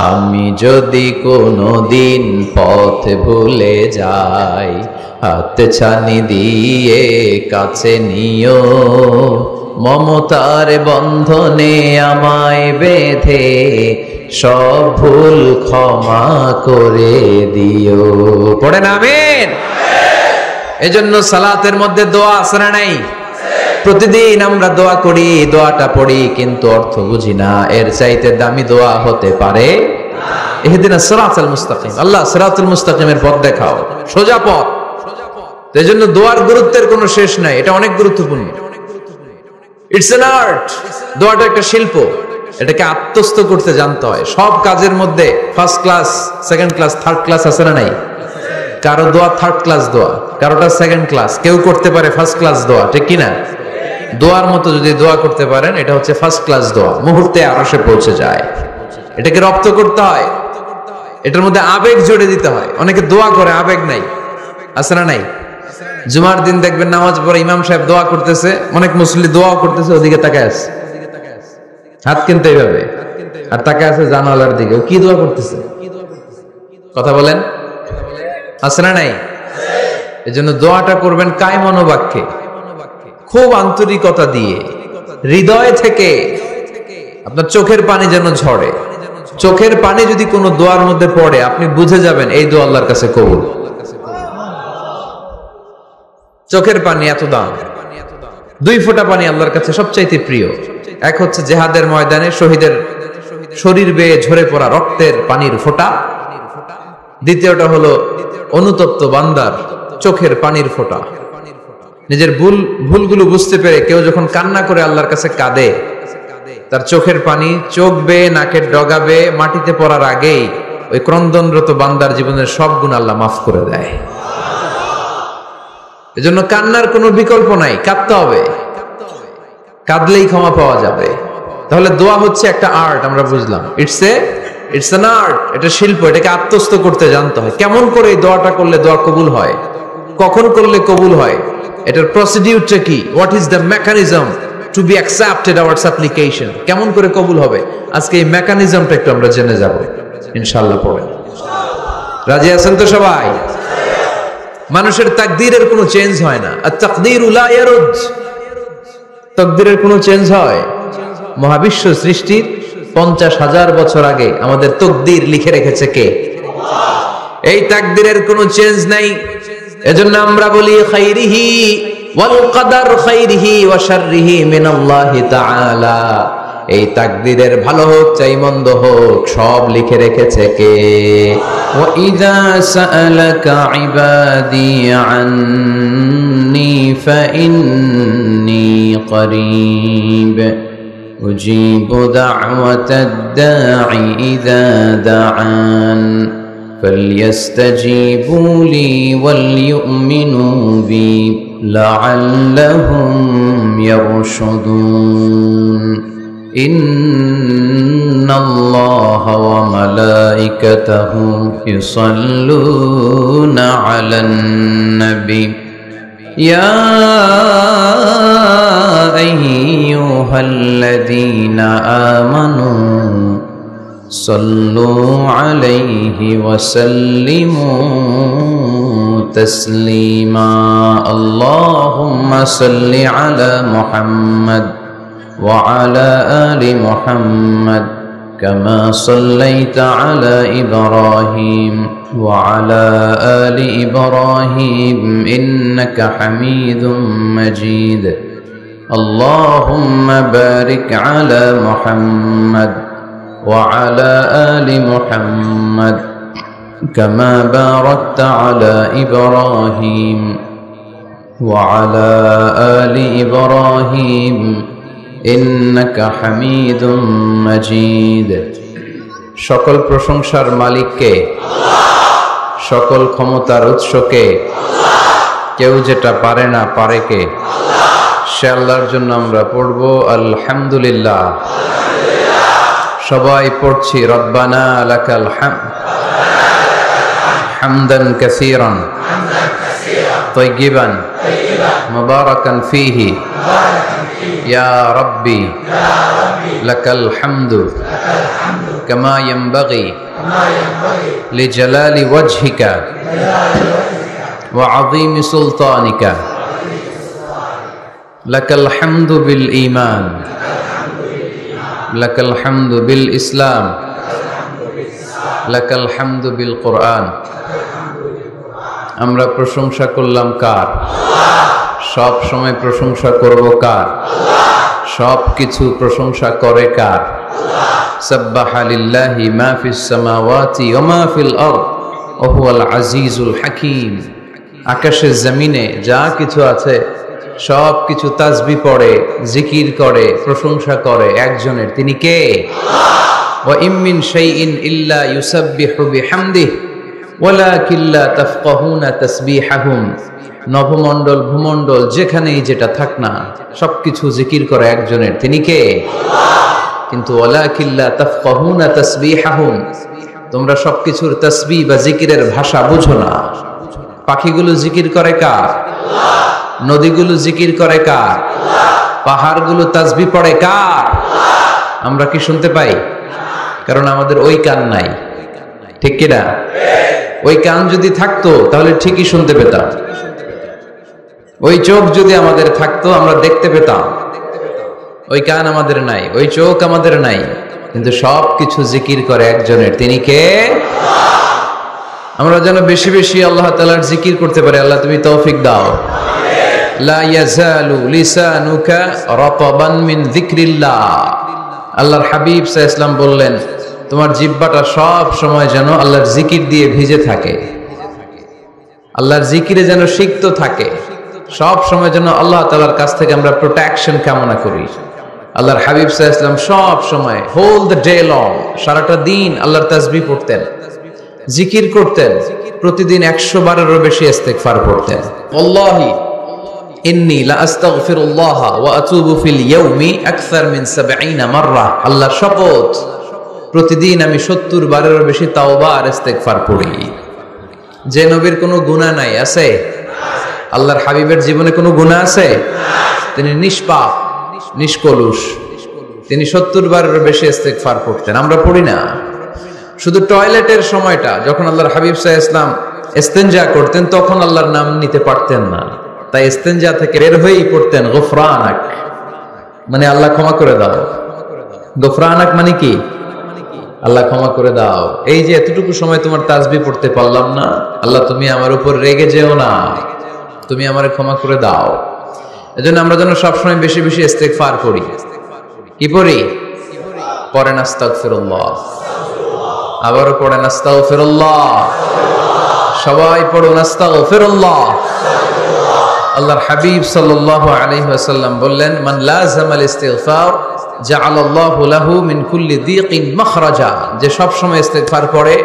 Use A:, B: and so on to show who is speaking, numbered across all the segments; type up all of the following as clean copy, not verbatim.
A: আমি যদি কোনো দিন পথ ভুলে যাই, হাত ছানি দিয়ে কাছে নিও, মমতার বন্ধনে আমায় বেঁধে সব ভুল ক্ষমা করে দিও। পড়েন আমিন। এজন্য সালাতের মধ্যে দোয়া আছে না নাই? প্রতিদিন আমরা দোয়া করি, দোয়াটা পড়ি, কিন্তু অর্থ বুঝি না। এর চাইতে দামি দোয়া হতে পারে ইহদিনাস সিরাতাল মুস্তাকিম। আল্লাহ সিরাতুল মুস্তাকিমের পথ দেখাও, সোজা পথ। এই জন্য দোয়ার গুরুত্বের কোনো শেষ নাই, এটা অনেক গুরুত্বপূর্ণ। It's an art. দোয়াটা একটা শিল্প, এটাকে আত্মস্থ করতে জানতে হয়। সব কাজের মধ্যে first class, second class, third class আছে না নাই? কারো দোয়া থার্ড ক্লাস দোয়া, কারোটা সেকেন্ড ক্লাস, কেউ করতে পারে ফার্স্ট ক্লাস দোয়া, ঠিক কিনা? দোয়ার মতো যদি দোয়া করতে পারেন, এটা হচ্ছে ফার্স্ট ক্লাস দোয়া, মুহূর্তে আরশে পৌঁছে যায়। এটাকে রপ্ত করতে হয়, এটার মধ্যে আবেগ জুড়ে দিতে হয়। অনেকে দোয়া করে আবেগ নাই, আছে না নাই? জুমার দিন দেখবেন নামাজ পড়ে ইমাম সাহেব দোয়া করতেছে, অনেক মুসল্লি দোয়া করতেছে, ওদিকে তাকায় আছে, হাত কিনতে এইভাবে, আর তাকায় আছে জানালার দিকে। ও কি দোয়া করতেছে? কথা বলেন, আছে না নাই? এই জন্য দোয়াটা করবেন কায় মনোবাক্যে, খুব আন্তরিকতা দিয়ে, হৃদয় থেকে। আপনার চোখের পানি যেন ঝরে। চোখের পানি যদি কোনো দোয়ার মধ্যে পড়ে, আপনি বুঝে যাবেন এই দোয়া আল্লাহর কাছে কবুল। চোখের পানি এত দাম। 2 ফোঁটা পানি আল্লাহর কাছে সবচাইতে প্রিয়। এক হচ্ছে জিহাদের ময়দানে শহীদের শরীর বেয়ে ঝরে পড়া রক্তের পানির ফোঁটা। দ্বিতীয়টা হলো অনুতপ্ত বান্দার চোখের পানির ফোঁটা। নিজের ভুলগুলো বুঝতে পেরে কেউ যখন কান্না করে আল্লাহর কাছে কাঁদে, তার চোখের পানি চোখ বেয়ে নাকের ডগা বেয়ে মাটিতে পড়ার আগেই ওই ক্রন্দনরত বান্দার জীবনের সব গুণ আল্লাহ মাফ করে দেয়। এজন্য কান্নার কোনো বিকল্প নাই, কাঁদতে হবে। কাঁদলেই ক্ষমা পাওয়া যাবে। তাহলে দোয়া হচ্ছে একটা আর্ট, আমরা বুঝলাম। ইটস অ্যান আর্ট, এটা শিল্প। এটাকে আত্মস্থ করতে জানতে হয়। কেমন করে এই দোয়াটা করলে দোয়া কবুল হয়, কখন করলে কবুল হয়, এটার প্রসিডিউরটা কি, what is the mechanism two be accepted hour সাপ্লিকেশন, কেমন করে কবুল হবে, আজকে এই মেকানিজমটা একটু আমরা জেনে যাব ইনশাআল্লাহ। পড়েন, রাজি আছেন তো সবাই? মানুষের তাকদীরের কোনো চেঞ্জ হয় না। আর তাকদীরু লা ইয়ারুদ, তাকদীরের কোনো চেঞ্জ হয়? মহাবিশ্ব সৃষ্টির 50,000 বছর আগে আমাদের তাকদীর লিখে রেখেছে কে? এই তাকদীরের কোনো চেঞ্জ নাই। এজন্য আমরা বলি খাইরিহি ওয়াল কদর, খাইরিহি ওয়া শাররিহি মিনাল্লাহি তাআলা। এই তাকদীরের ভালো হোক চাই মন্দ হোক, সব লিখে রেখেছে কে? ওয়া ইযা সাআলাকা ইবাদি আন্নী ফাইন্নী করিব উজিবু দাওয়াতাদ দাঈ ইযা দাআন فليستجيبوا لي وليؤمنوا بي لعلهم يرشدون إن الله وملائكته يصلون على النبي يا أيها الذين آمنوا صلوا عليه وسلموا تسليما اللهم صل على محمد وعلى آل محمد كما صليت على إبراهيم وعلى آل إبراهيم إنك حميد مجيد اللهم بارك على محمد وعلى آل محمد كما باركت على إبراهيم وعلى آل إبراهيم إنك حميد مجيد সকল প্রশংসার মালিক কে? সকল ক্ষমতার উৎস কে? কেউ যেটা পারে না পারে কে? সে আল্লাহর জন্য আমরা পড়ব আলহামদুলিল্লাহ। সবাই পড়ছি রব্বানা লাকাল হামদ হামদান কাসীরান তাইয়িবান মুবারাকান ফীহি ইয়া রাব্বি লাকাল হামদু কামা ইয়ানবাগি লিজালালি ওয়াজহিকা ওয়া আযীমি সুলতানিকা লাকাল হামদু বিল ঈমান লাকাল হামদু বিল ইসলাম লাকাল হামদু বিল কুরআন। আমরা প্রশংসা করলাম কার? সব সময় প্রশংসা করব কার? সব কিছু প্রশংসা করে কার? সাব্বাহা লিল্লাহি মা ফিস সামাওয়াতি ওয়া মা ফিল আরদ ওয়া হুয়াল আজিজুল হাকীম। আকাশের জমিনে যা কিছু আছে সব কিছু তাসবিহ পড়ে, জিকির করে, প্রশংসা করে একজনের, তিনি কে? ওয়া ইম মিন শাইইন ইল্লা ইউসাব্বিহু বিহামদিহি ওয়ালাকিন লা তাফকাহুনা তাসবিহাহুম। নভমণ্ডল ভূমণ্ডল যেখানেই যেটা থাক না সবকিছু জিকির করে একজনের, তিনি কে? কিন্তু ওয়ালাকিন লা তাফকাহুনা তাসবিহাহুম, তোমরা সবকিছুর তাসবিহ বা জিকিরের ভাষা বুঝো না। পাখিগুলো জিকির করে কার? নদীগুলো জিকির করে কার? পাহাড়গুলো তাসবিহ পড়ে কার? আমরা কি শুনতে পাই? কারণ আমাদের ওই কান নাই, ঠিক কিনা? ওই কান যদি থাকতো তাহলে ঠিকই শুনতে পেতাম। ওই চোখ যদি আমাদের থাকতো আমরা দেখতে পেতাম। ওই কান আমাদের নাই, ওই চোখ আমাদের নাই, কিন্তু সব কিছু জিকির করে একজনের, তিনি কে? আমরা যেন বেশি বেশি আল্লাহ তাআলার জিকির করতে পারি। আল্লাহ তুমি তৌফিক দাও। লা ইয়াজালু লিসানুকা রাতাবান মিন যিকরিল্লাহ। আল্লাহর হাবিব সাল্লাল্লাহু আলাইহি ওয়াসাল্লাম বললেন, তোমার জিহ্বাটা সব সময় যেন আল্লাহর জিকির দিয়ে ভিজে থাকে, আল্লাহর জিকিরে যেন সিক্ত থাকে। সব সময় যেন আল্লাহ তাআলার কাছ থেকে আমরা প্রোটেকশন কামনা করি। আল্লাহর হাবিব সাল্লাল্লাহু আলাইহি ওয়াসাল্লাম সব সময় হোল দ্য ডে লং, সারাটা দিন আল্লাহর তাসবিহ পড়তেন, জিকির করতেন, প্রতিদিন 100 বারেরও বেশি ইস্তিগফার পড়তেন। আল্লাহি ইন্নী লা আস্তাগফিরুল্লাহ ওয়া আতুবু ফিল ইয়াউমি আকসার মিন 70 মাররা। আল্লাহর শপথ, প্রতিদিন আমি 70 বারেরও বেশি তাওবা আর ইস্তিগফার পড়ি। যে নবীর কোনো গুনাহ নাই, আছে? আল্লাহর হাবিবের জীবনে কোনো গুনাহ আছে? তিনি নিষ্পাপ, নিষ্কলুষ, তিনি 70 বারেরও বেশি ইস্তিগফার পড়তেন। আমরা পড়ি না। শুধু টয়লেটের সময়টা যখন আল্লাহর হাবিব সাল্লাল্লাহু আলাইহি ওয়াসাল্লাম ইস্তেনজা করতেন তখন আল্লাহর নাম নিতে পারতেন না, তাই ইস্তেনজা থেকে বের হয়েই পড়তেন গফরানাক, মানে আল্লাহ ক্ষমা করে দাও। গফরানাক মানে কি? আল্লাহ ক্ষমা করে দাও। এই যে এতটুকু সময় তোমার তাসবিহ পড়তে পারলাম না, আল্লাহ তুমি আমার উপর রেগে যেও না, তুমি আমারে ক্ষমা করে দাও। এজন্য আমরা যেন সবসময় বেশি বেশি ইস্তিগফার করি। কি পড়ি? পড়েন আস্তাগফিরুল্লাহ, আবারও পড়েন আস্তাগফিরুল্লাহ, সবাই পড়ুন আস্তাগফিরুল্লাহ। আল্লাহর হাবিব সাল্লাল্লাহু আলাইহি ওয়াসাল্লাম বললেন, মান লাযামাল ইস্তিগফার জাআলাল্লাহু লাহু মিন কুল্লি দীকিন মাখরাজা। যে সব সময় ইস্তিগফার করে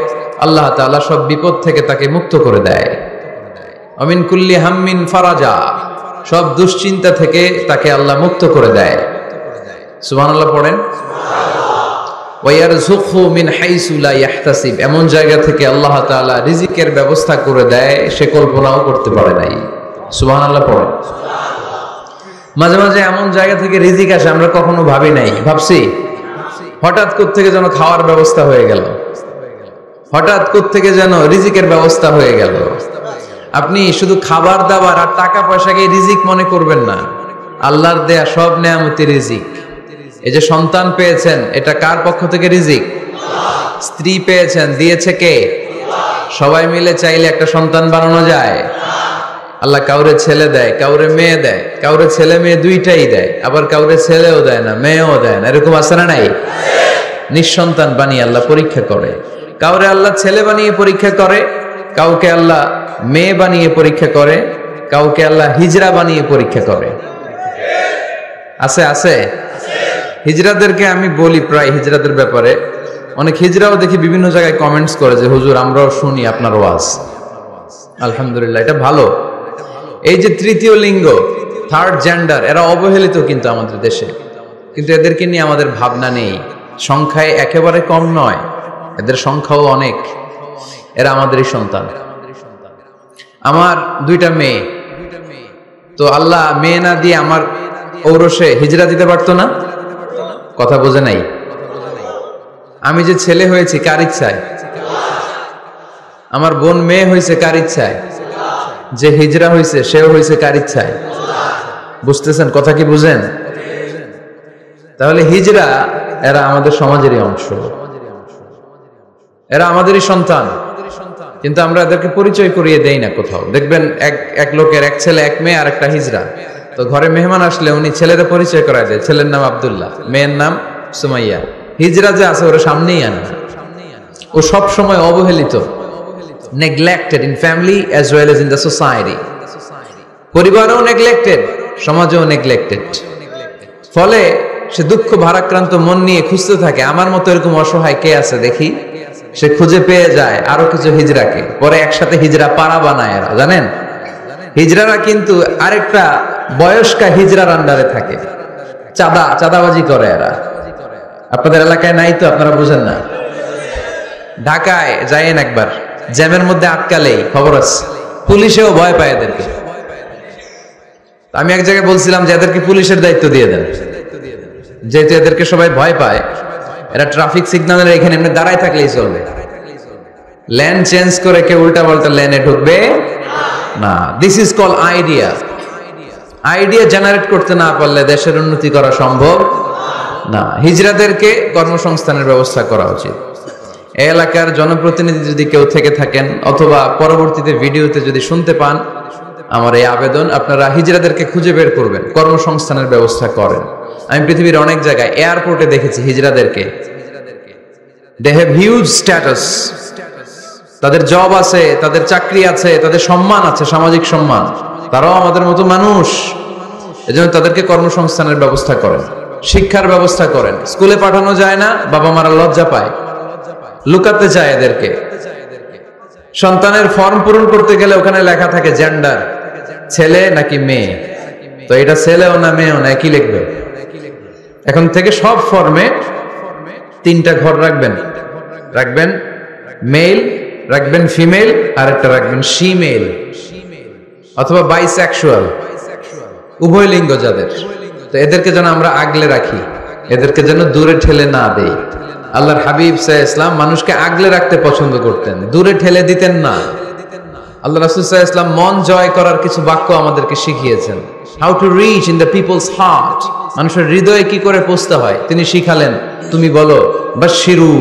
A: আল্লাহ তাআলা সব বিপদ থেকে তাকে মুক্ত করে দেয়। ওয়া মিন কুল্লি হাম্মিন ফারাজা, সব দুশ্চিন্তা থেকে তাকে আল্লাহ মুক্ত করে দেয়। সুবহানাল্লাহ পড়েন। ওয়া ইয়ারযুকহু মিন হাইসু লা ইয়াহতাসিব, এমন জায়গা থেকে আল্লাহ তাআলা রিজিকের ব্যবস্থা করে দেয় সে কল্পনাও করতে পারে নাই। সুবহানাল্লাহ পড়েন। মাঝে মাঝে এমন জায়গা থেকে রিজিক আসে আমরা কখনো ভাবি নাই, ভাবছি হঠাৎ কোত্থেকে যেন খাওয়ার ব্যবস্থা হয়ে গেল, হঠাৎ কোত্থেকে যেন রিজিকের ব্যবস্থা হয়ে গেল। আপনি শুধু খাবার দাবার আর টাকা পয়সাকে রিজিক মনে করবেন না, আল্লাহর দেয়া সব নেয়ামতি রিজিক। এই যে সন্তান পেয়েছেন এটা কার পক্ষ থেকে রিজিক? স্ত্রী পেয়েছেন, দিয়েছে কে? সবাই মিলে চাইলে একটা সন্তান বানানো যায়? আল্লাহ কাউরে ছেলে দেয়, কাউরে মেয়ে দেয়, কাউরে ছেলে মেয়ে দুইটাই দেয়, আবার কাউরে ছেলেও দেয় না, মেয়েও দেয় না, এরকম আছে না নাই? নিঃসন্তান বানিয়ে আল্লাহ পরীক্ষা করে। কাউরে আল্লাহ ছেলে বানিয়ে পরীক্ষা করে, কাউকে আল্লাহ মেয়ে বানিয়ে পরীক্ষা করে, কাউকে আল্লাহ হিজরা বানিয়ে পরীক্ষা করে। আছে আছে হিজরাদেরকে আমি বলি প্রায় হিজরাদের ব্যাপারে, অনেক হিজরাও দেখি বিভিন্ন জায়গায় কমেন্টস করে যে হুজুর আমরাও শুনি আপনার ওয়াজ। আলহামদুলিল্লাহ, এটা ভালো। এই যে তৃতীয় লিঙ্গ, থার্ড জেন্ডার, এরা অবহেলিত কিন্তু আমাদের দেশে, কিন্তু এদেরকে নিয়ে আমাদের ভাবনা নেই। সংখ্যায় একেবারে কম নয়, এদের সংখ্যাও অনেক। এরা আমাদেরই সন্তান। আমার দুইটা মেয়ে, তো আল্লাহ মেয়ে না দিয়ে আমার ঔরসে হিজরা দিতে পারতো না? কথা বোঝে নাই? আমি যে ছেলে হয়েছি কার ইচ্ছায়? আমার বোন মেয়ে হয়েছে কার ইচ্ছায়? যে হিজরা হয়েছে সেও হয়েছে কার ইচ্ছায়? বুঝতেছেন কথা কি বুঝেন? তাহলে হিজরা এরা আমাদের সমাজেরই অংশ, এরা আমাদেরই সন্তান, কিন্তু আমরা এদেরকে পরিচয় করিয়ে দেই না কোথাও। দেখবেন এক লোকের এক ছেলে এক মেয়ে আর একটা হিজরা, তো ঘরে মেহমান আসলে উনি ছেলেদের পরিচয় করায় দেয়, ছেলের নাম আব্দুল্লাহ, মেয়ের নাম সুমাইয়া। হিজরা যে আছে ওরা সামনেই আনে, ও সব সময় অবহেলিত, neglected in family as well as in the society. পরিবারও neglected, সমাজও neglected। ফলে সে দুঃখ ভারাক্রান্ত মন নিয়ে খুঁজতে থাকে, আমার মতো এরকম অসহায় কে আছে দেখি। সে খুঁজে পেয়ে যায় আরো কিছু হিজরাকে, পরে একসাথে হিজরা পাড়া বানায় এরা, জানেন? হিজরারা কিন্তু আরেকটা বয়স্কা হিজরার আন্ডারে থাকে, চাঁদাবাজি করে এরা। আপনাদের এলাকায় নাই তো, আপনারা বুঝেন না। ঢাকায় যাইয়েন একবার, জ্যামের মধ্যে আটকালেই খবর আছে, পুলিশেও ভয় পায় এদেরকে। আমি এক জায়গায় বলছিলাম যে এদেরকে পুলিশের দায়িত্ব দিয়ে দেন, যেহেতু এদেরকে সবাই ভয় পায়। এরা ট্রাফিক সিগন্যালের এখানে এমনি দাঁড়ায় থাকলেই চলবে, লেন চেঞ্জ করে কেউ উল্টা পাল্টা লেনে ঢুকবে না। This is call idea. Idea generate করতে না পারলে দেশের উন্নতি করা সম্ভব না। হিজড়াদেরকে কর্মসংস্থানের ব্যবস্থা করা উচিত। এই এলাকার জনপ্রতিনিধি যদি কেউ থেকে থাকেন অথবা পরবর্তীতে ভিডিওতে যদি শুনতে পান, আমার এই আবেদন, আপনারা হিজড়াদেরকে খুঁজে বের করবেন, কর্মসংস্থানের ব্যবস্থা করেন। আমি পৃথিবীর অনেক জায়গায় এয়ারপোর্টে দেখেছি হিজড়াদেরকে, দে হ্যাভ হিউজ স্ট্যাটাস, তাদের জব আছে, তাদের চাকরি আছে, তাদের সম্মান আছে, সামাজিক সম্মান। তারাও আমাদের মতো মানুষ, এজন্য তাদেরকে কর্মসংস্থানের ব্যবস্থা করেন, শিক্ষার ব্যবস্থা করেন। স্কুলে পাঠানো যায় না, বাবা মারা লজ্জা পায়, লুকাতে চায় এদেরকে। সন্তানের ফর্ম পূরণ করতে গেলে ওখানে লেখা থাকে জেন্ডার, ছেলে নাকি মেয়ে। তো এটা ছেলেও না মেয়েও না, কি লিখবে? এখন থেকে সব ফর্মে 3টা ঘর রাখবেন মেল, রাখবেন ফিমেল, আর একটা রাখবেন শিমেল অথবা বাইসেক্সুয়াল, উভয় লিঙ্গ যাদের। তো এদেরকে যেন আমরা আগলে রাখি, এদেরকে যেন দূরে ঠেলে না দেই। আল্লাহর হাবিব সাল্লাল্লাহু আলাইহি ওয়াসাল্লাম মানুষকে আগলে রাখতে পছন্দ করতেন, দূরে ঠেলে দিতেন না। আল্লাহ রাসূল সাল্লাল্লাহু আলাইহি ওয়াসাল্লাম মন জয় করার কিছু বাক্য আমাদেরকে শিখিয়েছেন, how to reach in the people's heart, মানুষের হৃদয়ে কি করে পৌঁছতে হয় তিনি শিখালেন। তুমি বলো বাশশিরু,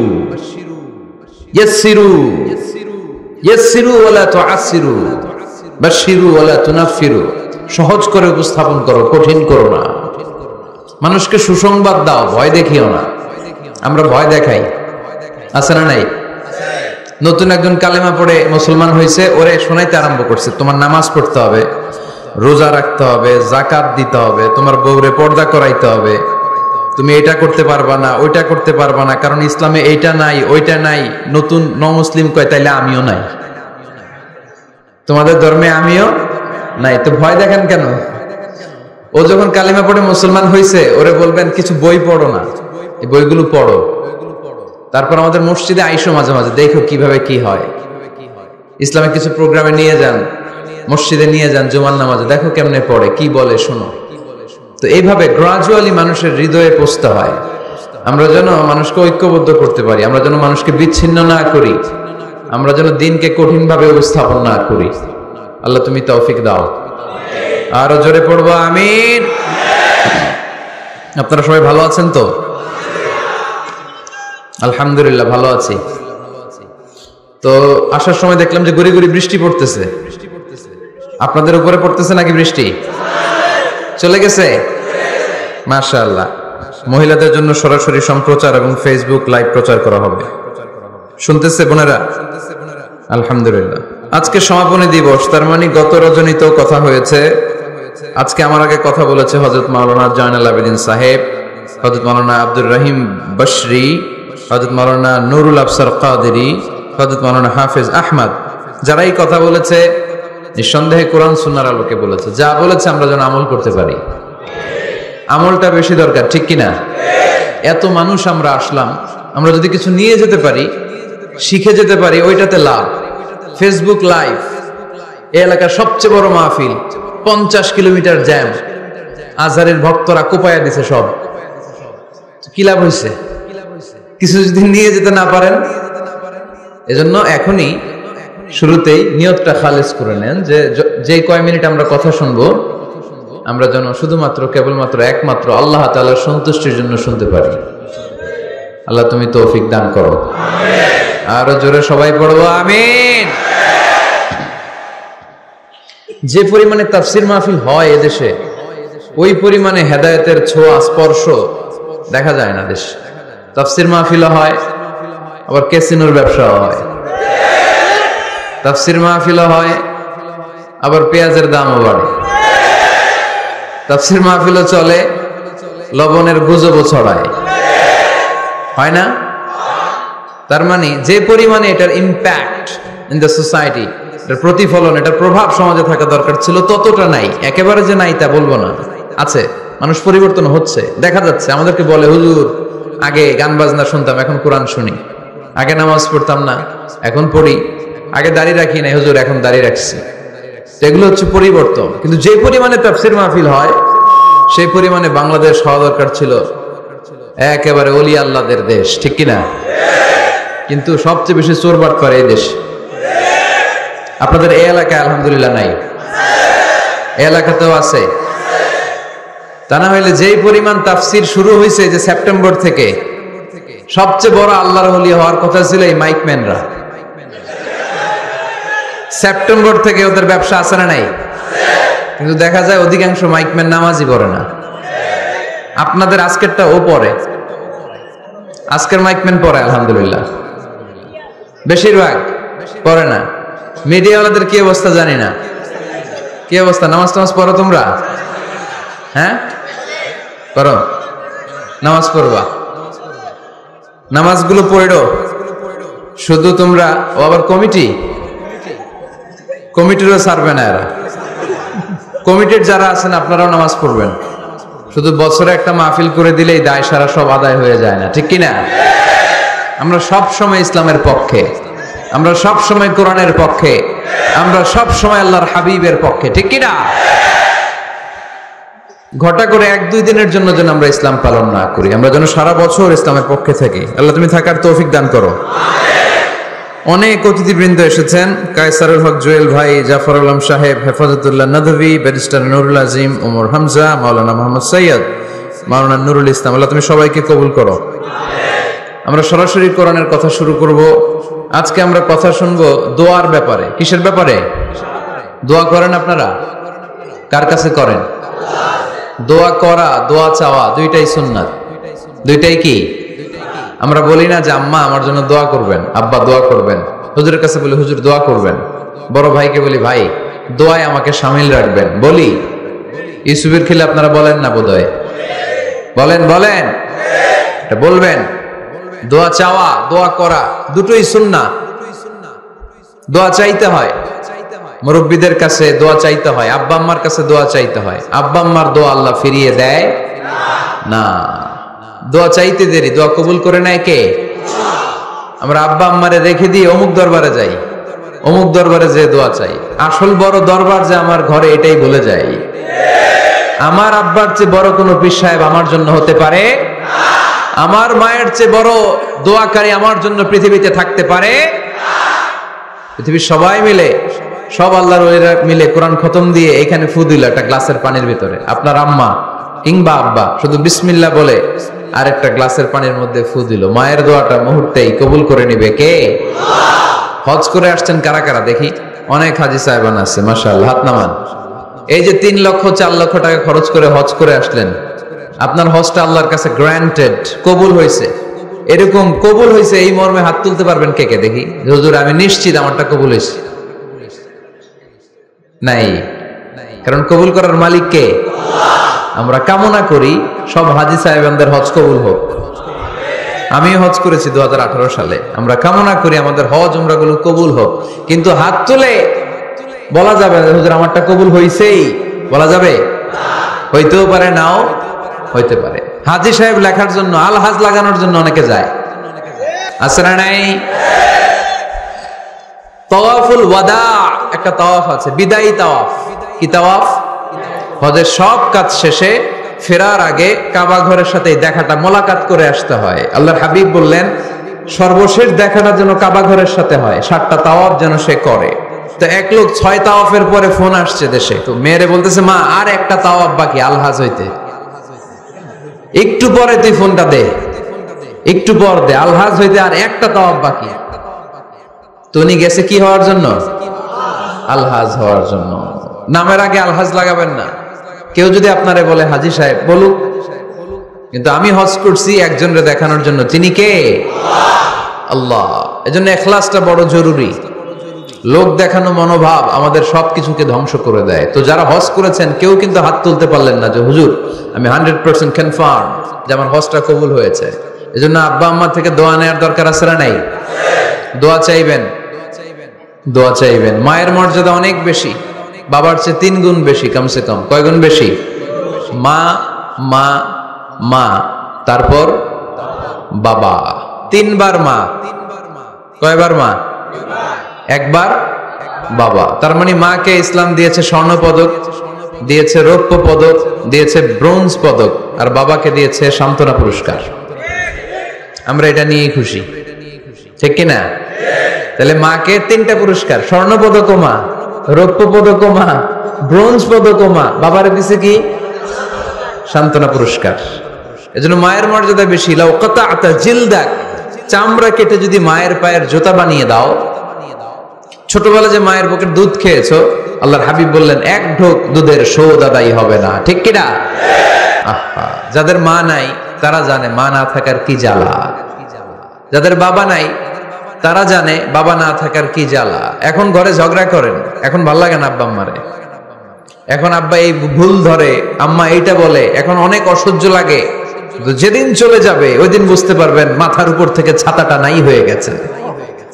A: ইয়াসসিরু, ইয়াসসিরু ওয়ালা তুআসসিরু, বাশশিরু ওয়ালা তুনাফফিরু, সহজ করে উপস্থাপন করো, কঠিন করো না। মানুষকে সুসংবাদ দাও, ভয় দেখিও না। আমরা ভয় দেখাই, আছে না নাই? নতুন একজন কালেমা পড়ে মুসলমান হয়েছে, ওরে শোনাইতে আরম্ভ করছে, তোমার নামাজ পড়তে হবে, রোজা রাখতে হবে, যাকাত দিতে হবে, তোমার বউরে পর্দা করাইতে হবে, তুমি এটা করতে পারবা না, ওইটা করতে পারবা না, কারণ ইসলামে এইটা নাই ওইটা নাই। নতুন মুসলিম কয় তাইলে আমিও নাই, তোমাদের ধর্মে আমিও নাই। তো ভয় দেখেন কেন? ও যখন কালিমা পড়ে মুসলমান হয়েছে, ওরে বলবেন কিছু বই পড়ো না, এই বইগুলো পড়ো, তারপর আমাদের মসজিদে আইসো মাঝে মাঝে, দেখো কিভাবে কি হয়। ইসলামে কিছু প্রোগ্রামে নিয়ে যান, মসজিদে নিয়ে যান, জুমার নামাজে দেখো কেমনে পড়ে, কি বলে শোনো। তো এইভাবে গ্রাজুয়ালি মানুষের হৃদয়ে পৌঁছতে হয়। আমরা যেন মানুষকে ঐক্যবদ্ধ করতে পারি, আমরা যেন মানুষকে বিচ্ছিন্ন না করি, আমরা যেন দিনকে কঠিন ভাবে উপস্থাপন না করি। আল্লাহ তুমি তৌফিক দাও। আরো জোরে পড়বো আমিন। আপনারা সবাই ভালো আছেন তো? আলহামদুলিল্লাহ ভালো আছি। তো আসার সময় দেখলাম যে গুড়ি গুড়ি বৃষ্টি পড়তেছে। আপনাদের উপরে পড়তেছে নাকি বৃষ্টি? চলে গেছে? মাশাআল্লাহ। মহিলাদের জন্য সরাসরি সম্প্রচার এবং ফেসবুক লাইভ প্রচার করা হবে। শুনতেছে বোনেরা? আলহামদুলিল্লাহ। আজকে সমাপনী দিবস, তার মানে গত রজনীতেও কথা হয়েছে। আজকে আমার আগে কথা বলেছে হযরত মাওলানা জয়নাল আবেদিন সাহেব, হযরত মাওলানা আব্দুর রহিম বশরি, হযরত মাওলানা নুরুল আফসার কাদেরী, হযরত মাওলানা হাফেজ আহমদ। যারাই কথা বলেছে নিঃসন্দেহে কোরআন সুন্নাহর আলোকে বলেছে। যা বলেছে আমরা যেন আমল করতে পারি। আমলটা বেশি দরকার, ঠিক কিনা? এত মানুষ আমরা আসলাম, আমরা যদি কিছু নিয়ে যেতে পারি, শিখে যেতে পারি, ওইটাতে লাভ। ফেসবুক লাইভ, এই এলাকার সবচেয়ে বড় মাহফিল, 50 কিলোমিটার জ্যাম, আজহারের ভক্তরা কোপায়া দিছে সব। কি লাভ হয়েছে? কিছু যদি নিয়ে যেতে না পারেন, এজন্য এখনই শুরুতেই নিয়তটা খালেস করে নেন যে যে কয় মিনিট আমরা কথা শুনবো আমরা যেন শুধুমাত্র কেবলমাত্র একমাত্র আল্লাহ তাআলার সন্তুষ্টির জন্য শুনতে পারি। আল্লাহ তুমি তৌফিক দান করো। আরো জোরে সবাই পড়বো আমিন। যে পরিমাণে তাফসির মাহফিল হয় এদেশে, ওই পরিমাণে হেদায়েতের ছোঁয়া স্পর্শ দেখা যায় না দেশে। তাফসির মাহফিল হয়, আবার ক্যাসিনোর ব্যবসা হয়। তাফসির মাহফিল হয়, আবার পেঁয়াজের দামও বাড়ে। তাফসির মাহফিলও চলে, লবণের গুজবও ছড়ায়, হয় না? তার মানে যে পরিমাণে এটার ইম্প্যাক্ট ইন দ্য সোসাইটি, এটার প্রতিফলন, এটার প্রভাব সমাজে থাকা দরকার ছিল, ততটা নাই। একেবারে যে নাই তা বলবো না, আছে। মানুষ পরিবর্তন হচ্ছে, দেখা যাচ্ছে। আমাদেরকে বলে, হুজুর আগে গান বাজনা শুনতাম, এখন কোরআন শুনি। আগে নামাজ পড়তাম না, এখন পড়ি। আগে দাড়ি রাখি নাই, হুজুর এখন দাড়ি রাখছি। এগুলো হচ্ছে পরিবর্তন। কিন্তু যে পরিমাণে তাফসির মাহফিল হয়, সেই পরিমাণে বাংলাদেশ হওয়া দরকার ছিল একেবারে ওলি আল্লাহদের দেশ, ঠিক কিনা? কিন্তু সবচেয়ে বেশি চোরবাট করে এই দেশ। আপনাদের এই এলাকায় আলহামদুলিল্লাহ নাই, এই এলাকাতেও আছে। তা না হইলে যেই পরিমাণ তাফসির শুরু হয়েছে যে সেপ্টেম্বর থেকে, সবচেয়ে বড় আল্লাহর ওলি হওয়ার কথা ছিল এই মাইকম্যানরা। সেপ্টেম্বর থেকে ওদের ব্যবসা আছে না নাই? কিন্তু দেখা যায় অধিকাংশ মাইকম্যান নামাজই পড়ে না। আপনাদের আজকেরটা ও পড়ে, আজকের মাইকম্যান পড়ে আলহামদুলিল্লাহ, বেশিরভাগ পড়ে না। মিডিয়াওয়ালাদের কি অবস্থা জানি না, কি অবস্থা? নামাজ টামাজ পড়ো তোমরা? হ্যাঁ পড়ো, নামাজ পড়বা, নামাজগুলো পড়ো। শুধু তোমরা, ও আবার কমিটিরও ছাড়বে না এরা। কমিটির যারা আছেন আপনারাও নামাজ পড়বেন। শুধু বছরে একটা মাহফিল করে দিলেই দায় সারা সব আদায় হয়ে যায় না, ঠিক কিনা? আমরা সব সময় ইসলামের পক্ষে, আমরা সব সময় কোরআনের পক্ষে, আমরা সব সময় আল্লাহর হাবিবের পক্ষে, ঠিক কিনা? ঘটা করে 1-2 দিনের জন্য যেন আমরা ইসলাম পালন না করি, আমরা যেন সারা বছর ইসলামের পক্ষে থাকি। আল্লাহ তুমি থাকার তৌফিক দান করো। অনেক অতিথিবৃন্দ এসেছেন। কায়সারুল হক জুয়েল ভাই, জাফর আলম সাহেব, হেফাজতুল্লাহ নদভী, ব্যারিস্টার নুরুল আজিম, ওমর হামজা, মাওলানা মোহাম্মদ সৈয়দ, মাওলানা নুরুল ইসলাম। আল্লাহ তুমি সবাইকে কবুল করো। আমরা সরাসরি কোরআনের কথা শুরু করব। আজকে আমরা কথা শুনবো দোয়ার ব্যাপারে। কিসের ব্যাপারে? দোয়া করেন আপনারা? কার কাছে করেন? দোয়া করা, দোয়া চাওয়া দুইটাই সুন্নাত। দুইটাই কি? আমরা বলি না যে আম্মা আমার জন্য দোয়া করবেন, আব্বা দোয়া করবেন। হুজুরের কাছে বলি হুজুর দোয়া করবেন। বড় ভাইকে বলি ভাই দোয়ায় আমাকে শামিল রাখবেন। বলি ইউসুফের খিলে আপনারা বলেন না বোধহয়? বলেন বলেন, এটা বলবেন। দোয়া চাওয়া, দোয়া করা দুটোই সুন্নাহ। দোয়া চাইতে হয়, মুরব্বীদের কাছে দোয়া চাইতে হয়, আব্বা আম্মার কাছে দোয়া চাইতে হয়। আব্বা আম্মার দোয়া আল্লাহ ফিরিয়ে দেয় না। দোয়া চাইতে দেরি, দোয়া কবুল করে নেয় কে? আমরা আব্বা আম্মারে রেখে দিয়ে অমুক দরবারে যাই, অমুক দরবারে যে দোয়া চাই। আসল বড় দরবার যে আমার ঘরে, এটাই ভুলে যাই। আমার আব্বার চেয়ে বড় কোনো পীর সাহেব আমার জন্য হতে পারে? আমার মায়ের চেয়ে বড় দোয়াকারী আমার জন্য পৃথিবীতে থাকতে পারে? পৃথিবীর সবাই মিলে, সব আল্লাহর ওলিরা মিলে কোরআন খতম দিয়ে এখানে ফু দিল একটা গ্লাসের পানির ভিতরে। আপনার আম্মা কিংবা আব্বা শুধু বিসমিল্লাহ বলে আর একটা গ্লাসের পানির মধ্যে ফু দিল। মায়ের দোয়াটা মুহূর্তেই কবুল করে নিবে কে? হজ করে আসছেন কারা কারা দেখি? অনেক হাজি সাহেবান আছে, মাশাআল্লাহ, হাত নামান। এই যে 3 লক্ষ 4 লক্ষ টাকা খরচ করে হজ করে আসলেন, আপনার হজটা আল্লাহর কাছে গ্র্যান্টেড, কবুল হয়েছে। এরকম কবুল হয়েছে এই মর্মে হাত তুলতে পারবেন কে কে দেখি? হুজুর আমি নিশ্চিত আমারটা কবুল হয়েছে। নাই, কারণ কবুল করার মালিক কে? আমরা কামনা করি সব হাজি সাহেবানদের হজ কবুল হোক। আমিও হজ করেছি 2018 সালে। আমরা কামনা করি আমাদের হজ উমরাগুলো কবুল হোক। কিন্তু হাত তুলে বলা যাবে হুজুর আমারটা কবুল হইছেই, বলা যাবে? হইতেও পারে, নাও হইতে পারে। হাজি সাহেব লেখার জন্য, আল হাজ লাগানোর জন্য অনেকে যায়, আছে না নাই? তাওয়াফুল ওয়াদা একটা তাওয়াফ আছে, বিদায়ী তাওয়াফ। কি তাওয়াফ? হজের সব কাজ শেষে ফেরার আগে কাবা ঘরের সাথে দেখাটা মোলাকাত করে আসতে হয়। আল্লাহর হাবিব বললেন সর্বশেষ দেখাটা যেন কাবা ঘরের সাথে হয়, 7টা তাওয়াফ যেন সে করে। তো এক লোক 6 তাওয়াফের পরে ফোন আসছে দেশে, তো মেয়েরে বলতেছে মা আর একটা তাওয়াফ বাকি আলহাজ হইতে, একটু পরে তুই ফোনটা দে, একটু পর দে, আলহাজ হইতে আর একটা তাওয়াফ বাকি। তো উনি গেছে কি হওয়ার জন্য? আলহাজ হওয়ার জন্য। নামের আগে আলহাজ লাগাবেন না। কেউ যদি আপনারে বলে হাজী সাহেব বলুক, কিন্তু আমি হজ করছি একজনরে দেখানোর জন্য, তিনি কে? আল্লাহ। এজন্য ইখলাসটা বড় জরুরি। লোক দেখানো মনোভাব আমাদের সবকিছুকে ধ্বংস করে দেয়। তো যারা হজ করেছেন কেউ কিন্তু হাত তুলতে পারলেন না যে হুজুর আমি 100% কনফার্ম যে আমার হজটা কবুল হয়েছে। এজন্য আব্বা আম্মা থেকে দোয়া নেওয়ার দরকার আছে না নাই? দোয়া চাইবেন, দোয়া চাইবেন। মায়ের মর্যাদা অনেক বেশি, বাবার চেয়ে 3 গুণ বেশি, কমসে কম। কয় গুণ বেশি? মা মা মা, তারপর বাবা, 3 বার মা। কয়বার মা? একবার বাবা। তার মানে মাকে ইসলাম দিয়েছে স্বর্ণ পদক, দিয়েছে রৌপ্য পদক, দিয়েছে ব্রোঞ্জ পদক, আর বাবাকে দিয়েছে সান্ত্বনা পুরস্কার। আমরা এটা নিয়েই খুশি, ঠিক কিনা? তাহলে মাকে 3টা পুরস্কার, স্বর্ণ পদক মা, রৌপ্য পদক মা, ব্রোঞ্জ পদক মা, বাবার দিছে কি? সান্ত্বনা পুরস্কার। এজন্য মায়ের মর্যাদা বেশি। লাউ কাতা'তা জিলদাক, চামড়া কেটে যদি মায়ের পায়ের জুতা বানিয়ে দাও। ছোটবেলা যে মায়ের বুকের দুধ খেয়েছো, আল্লাহর হাবিব বললেন 1 ঢোক দুধের শোধ আদায় হবে না, ঠিক কিনা? আহা, যাদের মা নাই তারা জানে মা না থাকার কি জ্বালা। যাদের বাবা নাই তারা জানে বাবা না থাকার কি জ্বালা। এখন ঘরে ঝগড়া করেন, এখন ভাল লাগে না আব্বা আম্মারে, এখন আব্বা এই ভুল ধরে, আম্মা এইটা বলে, এখন অনেক অসহ্য লাগে। যেদিন চলে যাবে ওই দিন বুঝতে পারবেন মাথার উপর থেকে ছাতাটা নাই হয়ে গেছে,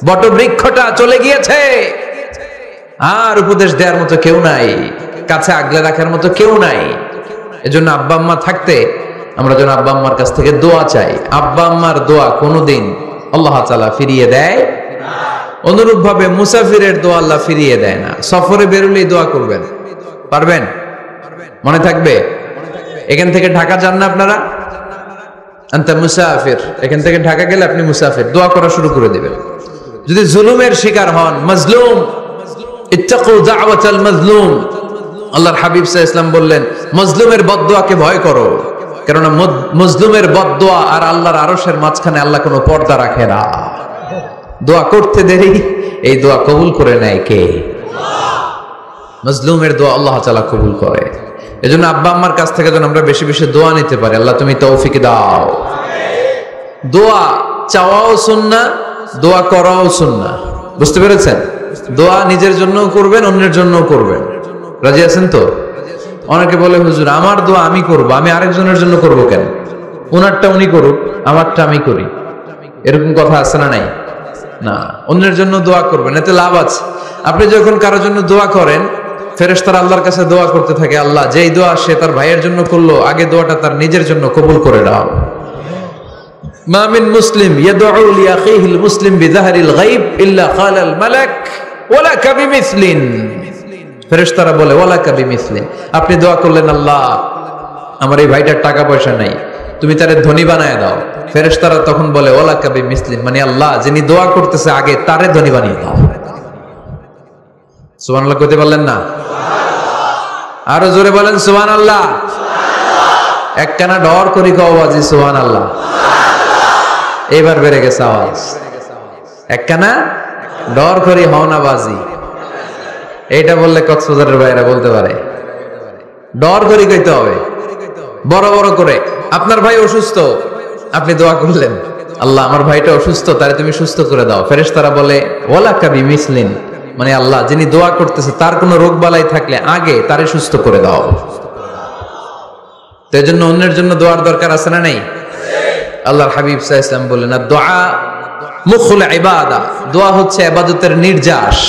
A: বটবৃক্ষটা চলে গিয়েছে, আর উপদেশ দেওয়ার মতো কেউ নাই, কাছে আগলে রাখার মতো কেউ নাই। এজন্য আব্বা আম্মা থাকতে আমরা যেন আব্বা আম্মার কাছ থেকে দোয়া চাই। আব্বা আম্মার দোয়া কোনোদিন আল্লাহ তাআলা ফিরিয়ে দেয় না। অনুরূপ ভাবে মুসাফিরের দোয়া আল্লাহ ফিরিয়ে দেয় না। সফরে বেরোলেই দোয়া করবেন, পারবেন? মনে থাকবে? এখান থেকে ঢাকা যান না আপনারা? আনতা মুসাফির, এখান থেকে ঢাকা গেলে আপনি মুসাফির, দোয়া করা শুরু করে দিবেন। যদি জুলুমের শিকার হন, মাজলুম, ইত্তাকু দাওয়াতাল মাজলুম, আল্লাহর হাবিব সাল্লাল্লাহু আলাইহি ওয়াসাল্লাম বললেন মাজলুমের বদদোয়াকে ভয় করো, কারণ মাজলুমের বদদোয়া আর আল্লাহর আরশের মাঝখানে আল্লাহ কোনো পর্দা রাখে না। দোয়া করতে দেরি, এই দোয়া কবুল করে নেয় কে? মাজলুমের দোয়া আল্লাহ তাআলা কবুল করে। এজন্য আব্বা আম্মার কাছ থেকে যেন আমরা বেশি বেশি দোয়া নিতে পারি। আল্লাহ তুমি তৌফিক দাও। দোয়া চাওয়াও সুন্নাহ, দোয়া করাও সুন্নাহ। বুঝতে পেরেছেন? দোয়া নিজের জন্যও করবেন, অন্যের জন্যও করবেন। রাজি আছেন তো? অনেকে বলে হুজুর আমার দোয়া আমি করব, আমি আরেকজনের জন্য করব কেন? ওনারটা উনি করুক, আমারটা আমি করি, এরকম কথা আছে না নাই? না, অন্যের জন্য দোয়া করবেন, এতে লাভ আছে। আপনি যখন কারোর জন্য দোয়া করেন, ফেরেশতারা আল্লাহর কাছে দোয়া করতে থাকে, আল্লাহ যেই দোয়া সে তার ভাইয়ের জন্য করলো, আগে দোয়াটা তার নিজের জন্য কবুল করে দাও। মা মিন মুসলিম ইয়াদউ লিআখিহিল মুসলিম বিযাহরিল গায়ব ইল্লা ক্বালাল মালাক ওয়ালাকা বিমিসলিন। ফেরেশতারা বলে ওয়ালাকা বিমিসলিন, আপনি দোয়া করলেন আল্লাহ আমার এই ভাইটার টাকা পয়সা নাই, তুমি তারে ধনী বানায় দাও। ফেরেশতারা তখন বলে ওয়ালাকা বিমিসলিন, মানে আল্লাহ যিনি দোয়া করতেছে আগে তারে ধনী বানিয়ে দাও। সুবহানাল্লাহ কইতে পারলেন না? আরো জোরে বলেন সুবহানাল্লাহ। একখানা ডর করি কও বাজি সুবহানাল্লাহ। এবার বেড়ে গেছে আওয়াজ। একখানা ডর করি হও না বাজি, এইটা বললে কক্সবাজারের ভাইরা বলতে পারে। ডর করি কইতে হবে বড় বড় করে। আপনার ভাই অসুস্থ, আপনি দোয়া করলেন আল্লাহ আমার ভাইটা অসুস্থ, তারে তুমি সুস্থ করে দাও। ফেরেশতারা বলে ওয়ালাকা বিমিসলিন, মানে আল্লাহ যিনি দোয়া করতেছে তার কোনো রোগ বালাই থাকলে আগে তারে সুস্থ করে দাও। তো এজন্য অন্যের জন্য দোয়ার দরকার আছে না নেই? আল্লাহর হাবিব সাল্লাল্লাহু আলাইহি ওয়াসাল্লাম বললেন দুআ মুখুল ইবাদা, দোয়া হচ্ছে ইবাদতের নির্যাস।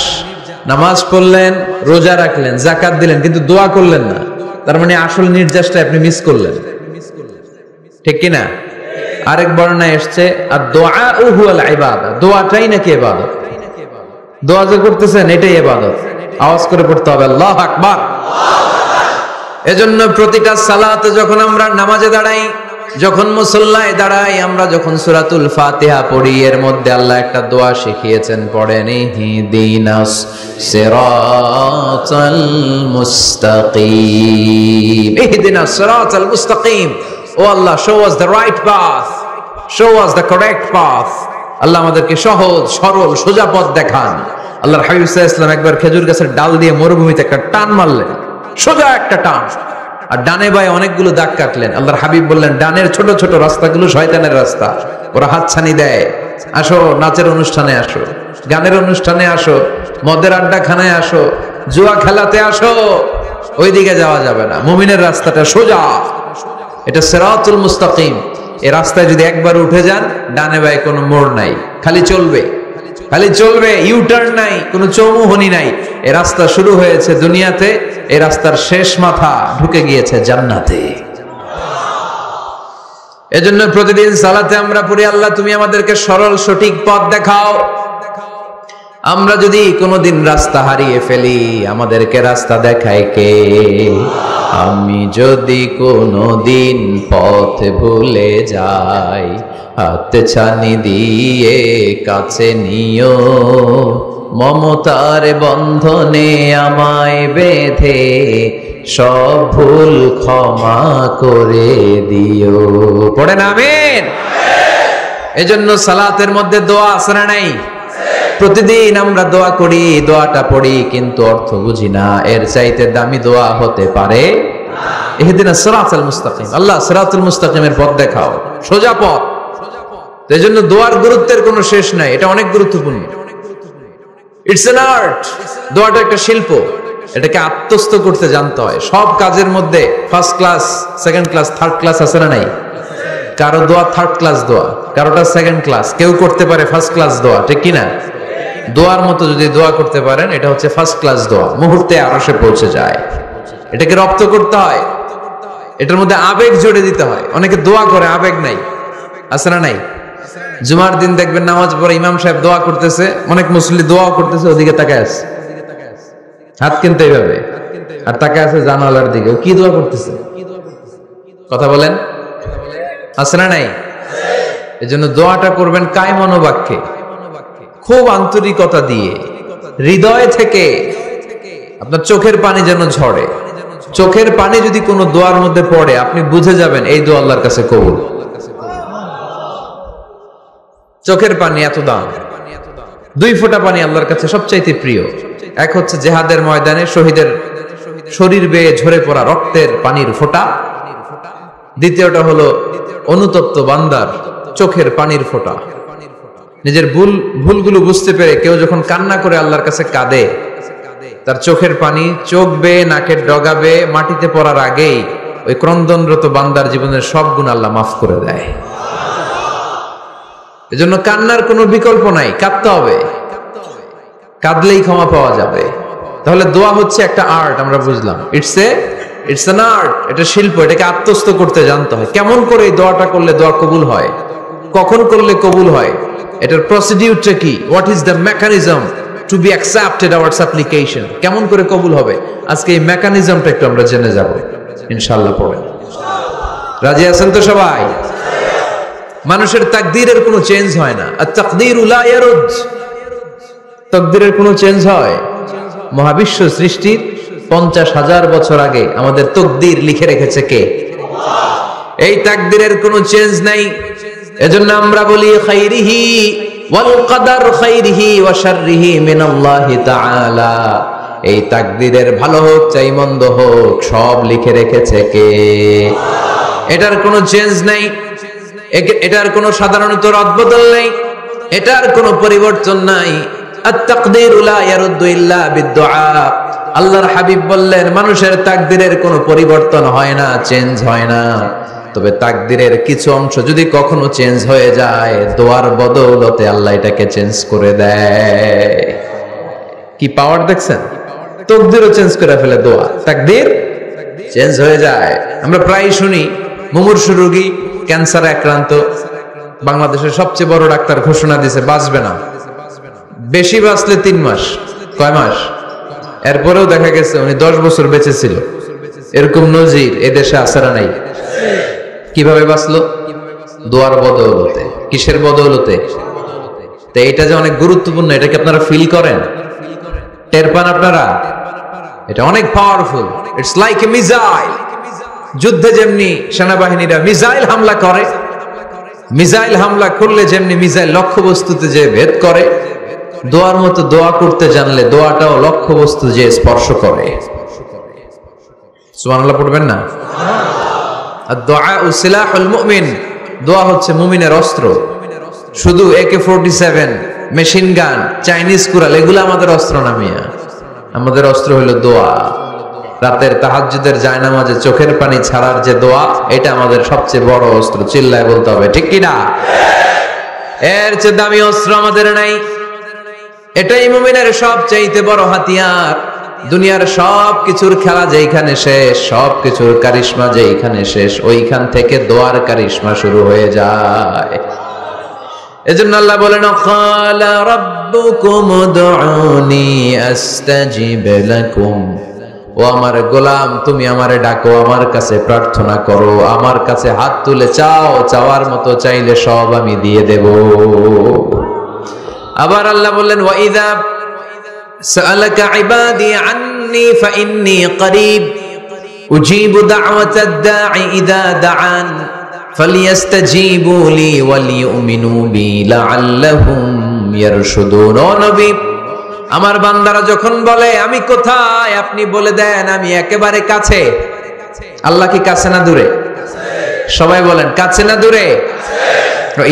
A: নামাজ পড়লেন, রোজা রাখলেন, যাকাত দিলেন, কিন্তু দোয়া করলেন না, তার মানে আসল নির্যাসটা আপনি মিস করলেন, ঠিক কি না? আরেক বর্ণনায় এসেছে আর দোয়া হুয়াল ইবাদা, দোয়াটাই নাকি ইবাদত। দোয়া যে করতেছেন এটাই ইবাদত। আওয়াজ করে পড়তে হবে আল্লাহু আকবার। এজন্য প্রতিটা সালাতে যখন আমরা নামাজে দাঁড়াই, যখন মুসল্লায় দাঁড়াই, আমরা যখন সূরাতুল ফাতিহা পড়ি, এর মধ্যে আল্লাহ একটা দোয়া শিখিয়েছেন, পড়েন ইহদিনাস সিরাতাল মুস্তাকিম। ইহদিনাস সিরাতাল মুস্তাকিম, ও আল্লাহ, show us the right path, show us the correct path। আল্লাহ আমাদেরকে সহজ সরল সোজা পথ দেখান। আল্লাহর হাবিব সাল্লাল্লাহু আলাইহি ওয়াসাল্লাম একবার খেজুর গাছের ডাল দিয়ে মরুভূমিতে একটা টান মারলেন, সোজা একটা টান, আর ডানে বায়ে অনেকগুলো দাগ কাটলেন। আল্লাহর হাবিব বললেন, ডানের ছোট ছোট রাস্তাগুলো শয়তানের রাস্তা, ওরা হাতছানি দেয়। আসো নাচের অনুষ্ঠানে আসো, গানের অনুষ্ঠানে আসো, মদের আড্ডাখানায় আসো, জুয়া খেলাতে আসো, ওইদিকে যাওয়া যাবে না। মুমিনের রাস্তাটা সোজা, এটা সিরাতুল মুস্তাকিম। এই রাস্তায় যদি একবার উঠে যান, ডানে বায়ে কোনো মোড় নাই, খালি চলবে, খালি চলবে, ইউটার্ন নাই, কোনো চৌমুহনী নাই। এই রাস্তা শুরু হয়েছে দুনিয়াতে, এই রাস্তার শেষ মাথা ঢুকে গিয়েছে জান্নাতে। এজন্য প্রতিদিন সালাতে আমরা পড়ি, আল্লাহ তুমি আমাদেরকে সরল সঠিক পথ দেখাও। আমরা যদি কোনোদিন রাস্তা হারিয়ে ফেলি, আমাদেরকে রাস্তা দেখায় কে? আমি যদি কোনোদিন পথ ভুলে যাই, হাত ছানি দিয়ে কাছে নিও, মমতার বন্ধনে আমায় বেঁধে সব ভুল ক্ষমা করে দিও। পড়েন আমিন। এজন্য সালাতের মধ্যে দোয়া আছে না নাই? প্রতিদিন আমরা দোয়া করি, দোয়াটা পড়ি, কিন্তু অর্থ বুঝি না। এর চাইতে দামি দোয়া হতে পারে ইহদিনাস সিরাতাল মুস্তাকিম। আল্লাহ সিরাতুল মুস্তাকিমের পথ দেখাও, সোজা পথ। এই জন্য দোয়ার গুরুত্বের কোনো শেষ নাই, এটা অনেক গুরুত্বপূর্ণ। It's an art. দোয়াটা একটা শিল্প, এটাকে আত্মস্থ করতে জানতে হয়। সব কাজের মধ্যে first class, second class, third class আছে না নাই? কারো দোয়া থার্ড ক্লাস দোয়া, কারোটা সেকেন্ড ক্লাস, কেউ করতে পারে ফার্স্ট ক্লাস দোয়া, ঠিক কিনা? দোয়ার মতো যদি দোয়া করতে পারেন, এটা হচ্ছে ফার্স্ট ক্লাস দোয়া, মুহূর্তে আরশে পৌঁছে যায়। এটাকে রপ্ত করতে হয়, এটার মধ্যে আবেগ জুড়ে দিতে হয়। অনেকে দোয়া করে, আবেগ নাই, আছে না নাই? জুমার দিন দেখবেন নামাজ পড়ে ইমাম সাহেব দোয়া করতেছে, অনেক মুসল্লি দোয়া করতেছে, ওদিকে তাকায় আছে, হাত কিনতে এইভাবে, আর তাকায় আছে জানালার দিকে, ও কি দোয়া করতেছে? কথা বলেন, আছে না নাই? এজন্য দোয়াটা করবেন কায় মনোবাক্যে, খুব আন্তরিকতা দিয়ে, হৃদয় থেকে। আপনার চোখের পানি যেন ঝরে। চোখের পানি যদি কোনো দোয়ার মধ্যে পড়ে, আপনি বুঝে যাবেন এই দোয়া আল্লাহর কাছে কবুল। চোখের পানি এত দাম। দুই ফোঁটা পানি আল্লাহর কাছে সবচাইতে প্রিয়। এক হচ্ছে জেহাদের ময়দানে শহীদের শরীর বেয়ে ঝরে পড়া রক্তের পানির ফোঁটা, দ্বিতীয়টা হলো অনুতপ্ত বান্দার চোখের পানির ফোঁটা। নিজের ভুলগুলো বুঝতে পেরে কেউ যখন কান্না করে আল্লাহর কাছে কাঁদে, তার চোখের পানি চোখ বেয়ে নাকের ডগা বেয়ে মাটিতে পড়ার আগেই ওই ক্রন্দনরত বান্দার জীবনের সব গুণ আল্লাহ মাফ করে দেয়। এজন্য কান্নার কোনো বিকল্প নাই, কাঁদতে হবে, কাঁদলেই ক্ষমা পাওয়া যাবে। তাহলে দোয়া হচ্ছে একটা আর্ট, আমরা বুঝলাম। ইটস অ্যান আর্ট, এটা শিল্প, এটাকে আত্মস্থ করতে জানতে হয়। কেমন করে এই দোয়াটা করলে দোয়া কবুল হয়, কখন করলে কবুল হয়, এটার প্রসিডিউরটা কি, what is the mechanism two be accepted hour সাপ্লিকেশন, কেমন করে কবুল হবে, আজকে এই মেকানিজমটা একটু আমরা জেনে যাব ইনশাআল্লাহ। পড়েন, রাজি আছেন তো সবাই? মানুষের তাকদীরের কোনো চেঞ্জ হয় না। আত-তাকদীরু লা ইয়ারুদ, তাকদীরের কোনো চেঞ্জ হয়? মহাবিশ্ব সৃষ্টির 50,000 বছর আগে আমাদের তাকদীর লিখে রেখেছে কে? এই তাকদীরের কোনো চেঞ্জ নাই। এজন্য আমরা বলি খাইরিহি ওয়াল কদর, খাইরিহি ওয়া শাররিহি মিনাল্লাহি তাআলা। এই তাকদীরের ভালো হোক চাই মন্দ হোক, সব লিখে রেখেছে কে? এটার কোনো চেঞ্জ নাই, এটার কোনো সাধারণত রদবদল নাই, এটার কোনো পরিবর্তন নাই। আত-তাকদীরু লা ইয়ারুদ্দু ইল্লা বিদ-দুআ। আল্লাহর হাবিব বললেন, মানুষের তাকদীরের কোনো পরিবর্তন হয় না, চেঞ্জ হয় না। তবে তাকদীরের কিছু অংশ যদি কখনো চেঞ্জ হয়ে যায়, দোয়ার বদৌলতে আল্লাহ এটাকে চেঞ্জ করে দেয়। কি পাওয়ার দেখছেন? তাকদীরও চেঞ্জ করে ফেলে দোয়া, তাকদীর চেঞ্জ হয়ে যায়। আমরা প্রায় শুনি মুমূর্ষু রোগী, ক্যান্সারে আক্রান্ত, বাংলাদেশের সবচেয়ে বড় ডাক্তার ঘোষণা দিয়েছে বাঁচবে না, বেশি বাঁচলে 3 মাস। কয় মাস? এরপরেও দেখা গেছে উনি 10 বছর বেঁচে ছিল। এরকম নজির এদেশে আছে না নাই? কিভাবে বাঁচলো? দোয়ার বদৌলতে। কিসের বদৌলতে? তো এটা যে অনেক গুরুত্বপূর্ণ, এটা কি আপনারা ফিল করেন? টের পান আপনারা? এটা অনেক powerful. It's like a missile. যুদ্ধে যেমনি সেনাবাহিনীরা মিসাইল হামলা করে, মিসাইল হামলা করলে যেমনি মিসাইল লক্ষ্যবস্তুতে যে ভেদ করে, দোয়ার মতো দোয়া করতে জানলে দোয়াটাও লক্ষ্যবস্তু যে স্পর্শ করে। সুবহানাল্লাহ পড়বেন না? আর-দুআউ সিলাহুল মুমিন, দোয়া হচ্ছে মুমিনের অস্ত্র। শুধু AK-47, machine gun, Chinese Corel এগুলো আমাদের অস্ত্র না মিয়া। আমাদের অস্ত্র হলো দোয়া। রাতের তাহাজ্জুদের জায়নামাজে চোখের পানি ছাড়ার যে দোয়া, এটা আমাদের সবচেয়ে বড় অস্ত্র। চিল্লায় বলতে হবে, ঠিক কি না? এর চেয়ে দামি অস্ত্র আমাদের নাই। এটাই মুমিনের সবচাইতে বড় হাতিয়ার। দুনিয়ার সব কিছুর খেলা যেখানে শেষ, সব কিছুর কারিশমা যেখানে শেষ, ওইখান থেকে দোয়ার কারিশমা শুরু হয়ে যায়। এজন্য আল্লাহ বলেন, ক্বালা রাব্বুকুম উদউনি আস্তাজিব লাকুম। ও আমার গোলাম, তুমি আমারে ডাকো, আমার কাছে প্রার্থনা করো, আমার কাছে হাত তুলে চাও, চাওয়ার মতো চাইলে সব আমি দিয়ে দেব। আবার আল্লাহ বললেন, ওয়া ইযা সাআলাকা ইবাদি আন্নী ফাইন্নী করিব উজিবু দাওয়াতাদ দাঈ ইযা দাআন ফালিয়াস্তাজিবু লি ওয়ালিউমিনু বি লাআল্লাহুম ইয়ারশুদুন। ও নবী, আমার বান্দারা যখন বলে আমি কোথায়, আপনি বলে দেন আমি একেবারে কাছে। আল্লাহ কি কাছে না দূরে? সবাই বলেন, কাছে না দূরে?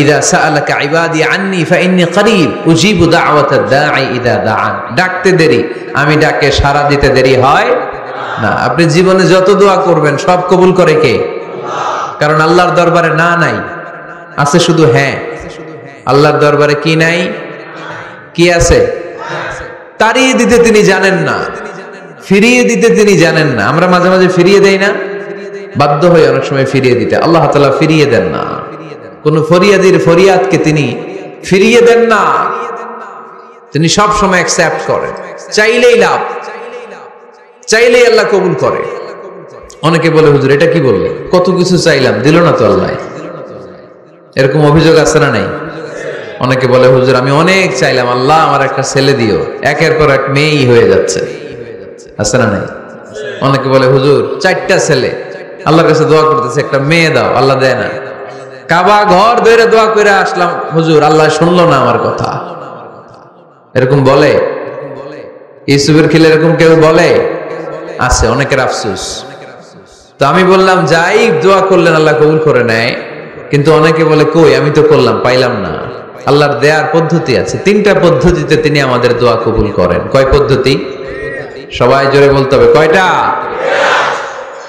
A: ইযা সাআলাকা ইবাদি আন্নী ফাইন্নী করিব উজিবু দাওয়াতাদ দাঈ ইযা দাআন। ডাকতে দেরি, আমি ডাকে সাড়া দিতে দেরি হয় না। আপনি জীবনে যত দোয়া করবেন সব কবুল করে কে? কারণ আল্লাহর দরবারে না নাই, আছে শুধু হ্যাঁ। আল্লাহর দরবারে কি নাই? কি আছে? তাড়িয়ে দিতে তিনি জানেন না, ফিরিয়ে দিতে তিনি জানেন না। আমরা মাঝে মাঝে ফিরিয়ে দেই না, বাধ্য হয়ে অনেক সময় ফিরিয়ে দিতে। আল্লাহ তাআলা ফিরিয়ে দেন না। কোন ফরিয়াদির ফরিয়াদকে তিনি ফিরিয়ে দেন না, তিনি সব সময় অ্যাকসেপ্ট করেন। চাইলেই লাভ, চাইলেই আল্লাহ কবুল করে। অনেকে বলে, হুজুর এটা কি বললেন, কত কিছু চাইলাম দিল না তো আল্লাহ। এরকম অভিযোগ আছে না নাই? অনেকে বলে, হুজুর আমি অনেক চাইলাম, আল্লাহ আমার একটা ছেলে দিও, একের পর এক মেয়েই হয়ে যাচ্ছে। আছে না নাই? অনেকে বলে, হুজুর 4টা ছেলে, আল্লাহর কাছে দোয়া করতেছে একটা মেয়ে দাও, আল্লাহ দেয় না। কাবা ঘর ধরে দোয়া করে আসলাম, হুজুর আল্লাহ শুনলো না আমার কথা। এরকম বলে? ইউসুফের খিলে এরকম কেউ বলে? আছে, অনেকের আফসোস। তো আমি বললাম, যাই দোয়া করলেন আল্লাহ কবুল করে নেয়, কিন্তু অনেকে বলে কই আমি তো করলাম পাইলাম না। আল্লাহর দেয়ার পদ্ধতি আছে, 3টা পদ্ধতিতে তিনি আমাদের দোয়া কবুল করেন। কয় পদ্ধতি? সবাই জোরে বলতে হবে, কয়টা?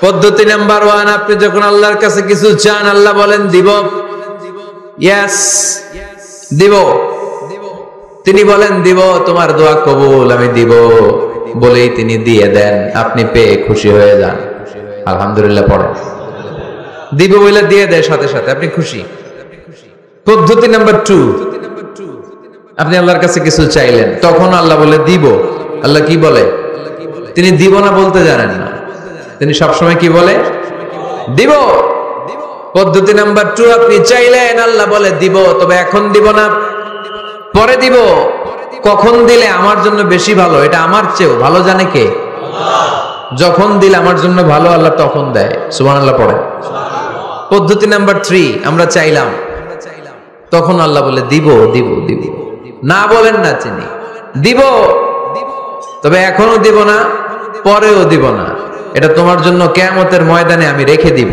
A: পদ্ধতি নাম্বার 1, আপনি যখন আল্লাহর কাছে কিছু চান আল্লাহ বলেন দিব, ইয়েস দিব। তিনি বলেন দিব, তোমার দোয়া কবুল, আমি দিব বলেই তিনি দিয়ে দেন। আপনি পেয়ে খুশি হয়ে যান, আলহামদুলিল্লাহ পড়েন। দিব বলে দিয়ে দেয় সাথে সাথে, আপনি খুশি। পদ্ধতি নাম্বার 2, আপনি আল্লাহর কাছে কিছু চাইলেন, তখন আল্লাহ বলে দিব। আল্লাহ কি বলে? তিনি দিব না বলতে জানেন না, তিনি সবসময় কি বলে? দিব। পদ্ধতি নাম্বার 2, আপনি চাইলেন, আল্লাহ বলে দিব, তবে এখন দিব না, পরে দিব। কখন দিলে আমার জন্য বেশি ভালো, এটা আমার চেয়েও ভালো জানে কে? যখন দিলে আমার জন্য ভালো আল্লাহ তখন দেয়। সুবহানাল্লাহ পড়ে। পদ্ধতি নাম্বার 3, আমরা চাইলাম, তখন আল্লাহ বলে দিব দিব দিব। না বলেন না তিনি, দিব, তবে এখনো দিব না, পরেও দিব না, এটা তোমার জন্য কিয়ামতের ময়দানে আমি রেখে দিব।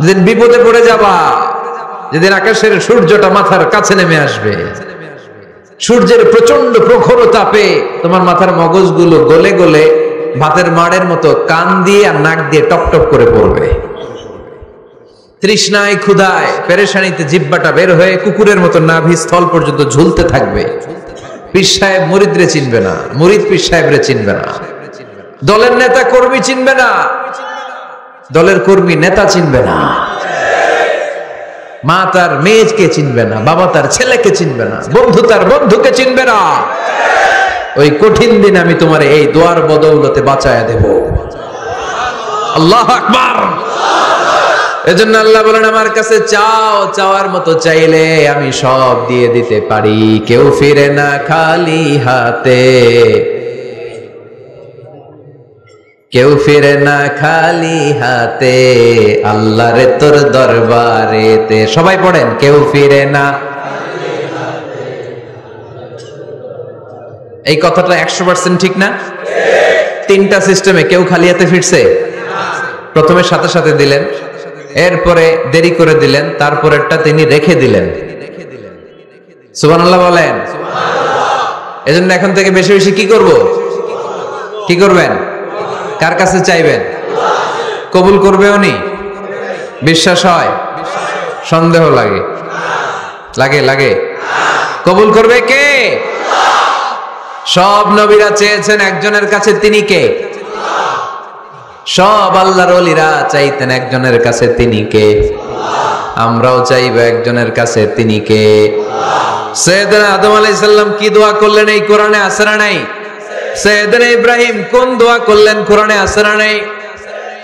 A: যেদিন বিপদে পড়ে যাবা, যেদিন আকাশের সূর্যটা মাথার কাছে নেমে আসবে, সূর্যের প্রচন্ড প্রখর তাপে তোমার মাথার মগজগুলো গলে গলে ভাতের মাড়ের মতো কান দিয়ে আর নাক দিয়ে টপ টপ করে পড়বে। তৃষ্ণায় ক্ষুধায় পেরেশানিতে জিহ্বাটা বের হয়ে কুকুরের মতো নাভি স্থল পর্যন্ত ঝুলতে থাকবে। পীর সাহেব মুরিদরে চিনবে না, মুরিদ পীর সাহেবরে চিনবে না, দলের নেতা কর্মী চিনবে না, দলের কর্মী নেতা চিনবে না, মা তার মেয়েকে চিনবে না, বাবা তার ছেলেকে চিনবে না, বন্ধু তার বন্ধুকে চিনবে না। ওই কঠিন দিন আমি তোমার এই দোয়ার বদৌলতে বাঁচায়া দেব। আল্লাহু আকবার। এজন্য আল্লাহ বলেন আমার কাছে চাও, চাওয়ার মতো চাইলে আমি সব দিয়ে দিতে পারি। কেউ ফিরে না খালি হাতে, কেউ ফিরে না খালি হাতে, আল্লাহরে তোর দরবারেতে। সবাই পড়েন, কেউ ফিরে না। এই কথাটা 100% ঠিক না? তিনটা সিস্টেমে কেউ খালি হাতে ফিরছে? প্রথমে সাথে সাথে দিলেন, এরপরে দেরি করে দিলেন, তারপরেরটা তিনি রেখে দিলেন। সুবহানাল্লাহ বলেন। এজন্য এখন থেকে বেশি বেশি কি করব? কি করবেন? কার কাছে চাইবেন? কবুল করবে উনি? বিশ্বাস হয়? সন্দেহ লাগে? লাগে লাগে? কবুল করবে কে? সব নবীরা চেয়েছেন একজনের কাছে, তিনি কে? সব আল্লাহর ওলিরা চাইতেন একজনের কাছে, তিনি কে? আমরাও চাইবো একজনের কাছে, তিনি কে? সাইয়েদনা আদম আলাইহিস সালাম কি দোয়া করলেন এই কোরআনে আছে না নাই? সাইয়েদনা ইব্রাহিম কোন দোয়া করলেন কোরআনে আছে না নাই?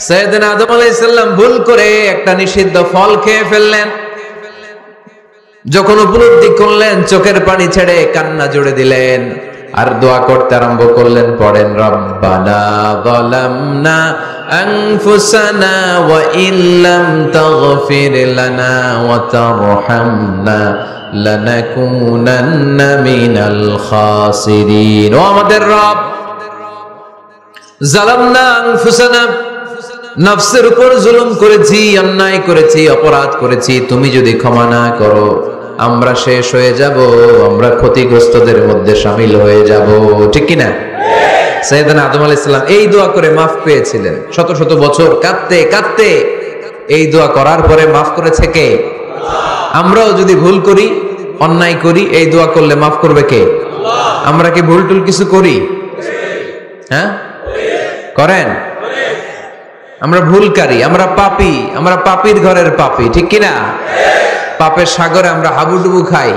A: সাইয়েদনা আদম আলাইহিস সালাম ভুল করে একটা নিষিদ্ধ ফল খেয়ে ফেললেন, যখন উপলব্ধি করলেন চোখের পানি ছেড়ে কান্না জুড়ে দিলেন, আর দোয়া করতে আরম্ভ করলেন। পড়েন, রব্বানা যালামনা আনফুসানা ওয়া ইল্লাম তাগফির লানা ওয়া তারহামনা লানাকুনান্না মিনাল খাসিরিন। ও আমাদের রব, যালামনা আনফুসানা, নফসের উপর জুলুম করেছি, অন্যায় করেছি, অপরাধ করেছি, তুমি যদি ক্ষমা না করো আমরা শেষ হয়ে যাব, আমরা ক্ষতিগ্রস্তদের মধ্যে শামিল হয়ে যাব। ঠিক কি না? সাইয়েদনা আদম আলাইহিস সালাম এই দোয়া করে মাফ পেয়েছিলেন। শত শত বছর কাঁদতে কাঁদতে এই দোয়া করার পরে মাফ করেছে কে? আমরাও যদি ভুল করি, অন্যায় করি, এই দোয়া করলে মাফ করবে কে? আমরা কি ভুল টুল কিছু করি? হ্যাঁ, করেন? আমরা ভুলকারী, আমরা পাপী, আমরা পাপীর ঘরের পাপী। ঠিক কি না? পাপের সাগরে আমরা হাবুডুবু খাই,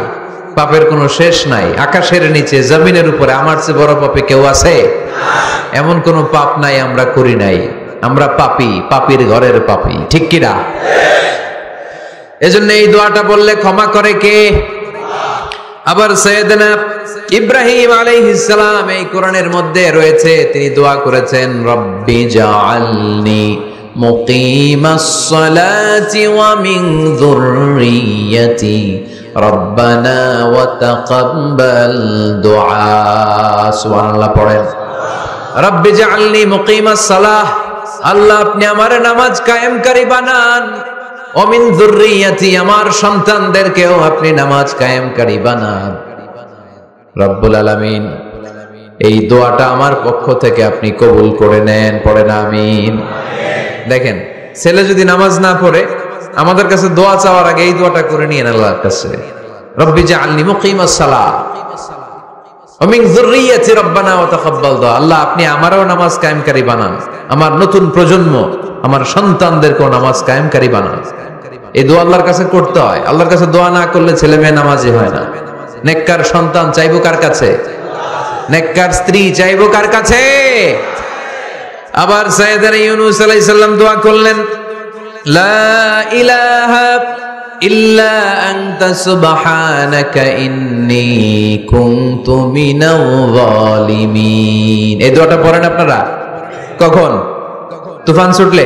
A: পাপের কোনো শেষ নাই। আকাশের নিচে, জমিনের উপরে আমার চেয়ে বড় পাপী কেউ আছে? এমন কোনো পাপ নাই আমরা করি নাই। আমরা পাপী, পাপীর ঘরের পাপী। ঠিক কি না? এজন্য এই দোয়াটা বললে ক্ষমা করে কে? আবার সাইয়েদনা ইব্রাহিম আলাইহিস সালাম এই কোরআনের মধ্যে রয়েছে, তিনি দোয়া করেছেন, রব্বি জাআলনি মুকিমাস সালাতি ওয়া মিন যুররিয়্যাতি রব্বানা ওয়া তাকাব্বাল দুআ। সুবহানাল্লাহ পড়েন, রব্বি জাআলনি মুকিমাস সালাহ, আল্লাহ আপনি আমার নামাজ কায়েমকারী বানান, ওয়া মিন যুররিয়্যাতি, আমার সন্তানদেরকেও আপনি নামাজ কায়েমকারী বানান। রব্বুল আলামিন এই দোয়াটা আমার পক্ষ থেকে আপনি কবুল করে নেন। পড়েন আমিন। দেখেন, ছেলে যদি নামাজ না পড়ে আমাদের কাছে দোয়া চাওয়ার আগে এই দোয়াটা করে নিয়েন আল্লাহর কাছে, রব্বি জাআলনি মুকিমাস সালাহ ওয়া মিন যুররিয়্যাতি রব্বানা ওয়া তাকাব্বাল দুআ। আল্লাহ আপনি আমারও নামাজ কায়েমকারী বানান, আমার নতুন প্রজন্ম, আমার সন্তানদেরকেও নামাজ কায়েমকারী বানান। এই দোয়া আল্লাহর কাছে করতে হয়। আল্লাহর কাছে দোয়া না করলে ছেলে মেয়ে নামাজি হয় না। নেককার সন্তান চাইবো কার কাছে? নেককার স্ত্রী চাইবো কার কাছে? আবার সাইয়েদনা ইউনূস আলাইহিস সালাম দোয়া করলেন, লা ইলাহা ইল্লা আনতা সুবহানাকা ইন্নী কুনতু মিনাল যালিমিন। এই দোয়াটা পড়েন আপনারা কখন? তুফান ছুটলে?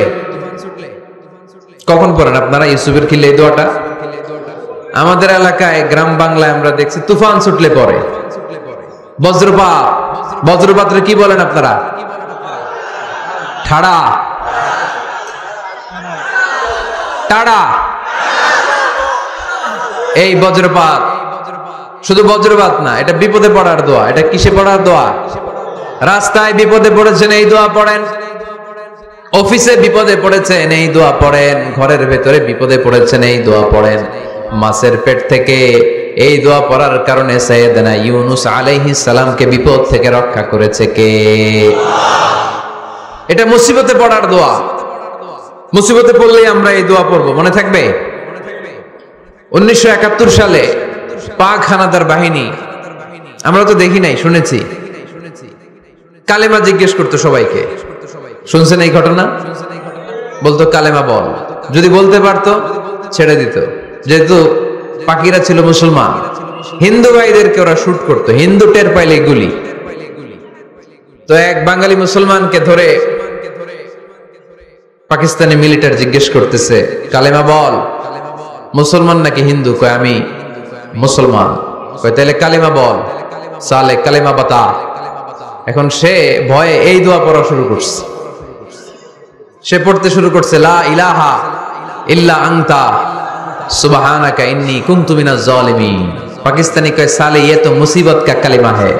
A: কখন পড়েন আপনারা ইউসুফের খিলে এই দোয়াটা? আমাদের এলাকায় গ্রাম বাংলায় আমরা দেখছি তুফান ছুটলে পড়ে। বজ্রপাত, বজ্রপাতের কি বলেন আপনারা? ঠাড়া, টাড়া। এই বজ্রপাত, শুধু বজ্রপাত না, এটা বিপদে পড়ার দোয়া। এটা কিসে পড়ার দোয়া? রাস্তায় বিপদে পড়েছেন এই দোয়া পড়েন, অফিসে বিপদে পড়েছেন এই দোয়া পড়েন, ঘরের ভেতরে বিপদে পড়েছেন এই দোয়া পড়েন। মাছের পেট থেকে এই দোয়া পড়ার কারণে সাইয়েদনা ইউনূস আলাইহিস সালামকে বিপদ থেকে রক্ষা করেছে কে? এটা মুসিবতে পড়ার দোয়া। মুসিবতে পড়লেই আমরা এই দোয়া পড়বো, মনে থাকবে? 1971 সালে পাক হানাদার বাহিনী, আমরা তো দেখি নাই, শুনেছি, কালেমা জিজ্ঞেস করতো সবাইকে। শুনছেন এই ঘটনা? বলতো কালেমা বল, যদি বলতে পারতো ছেড়ে দিত। যেহেতু পাকিরা ছিল মুসলমান, হিন্দু ভাইদেরকে ওরা শুট করতো, হিন্দু টের পাইলে গুলি। তো এক বাঙালি মুসলমানকে ধরে পাকিস্তানি মিলিটারি জিজ্ঞেস করতেছে, কালেমা বল, মুসলমান নাকি হিন্দু? কয় আমি মুসলমান। কয় তাহলে কালেমা বল, সালে কালেমা বাতা। এখন সে ভয়ে এই দোয়া পড়া শুরু করছে, সে পড়তে শুরু করছে, লা ইলাহা ইল্লা আনতা সুবহানাকা ইন্নী কুনতু মিনাজ জালিমিন। পাকিস্তানি কয় সালে ये तो मुसीबत का कलिमा है,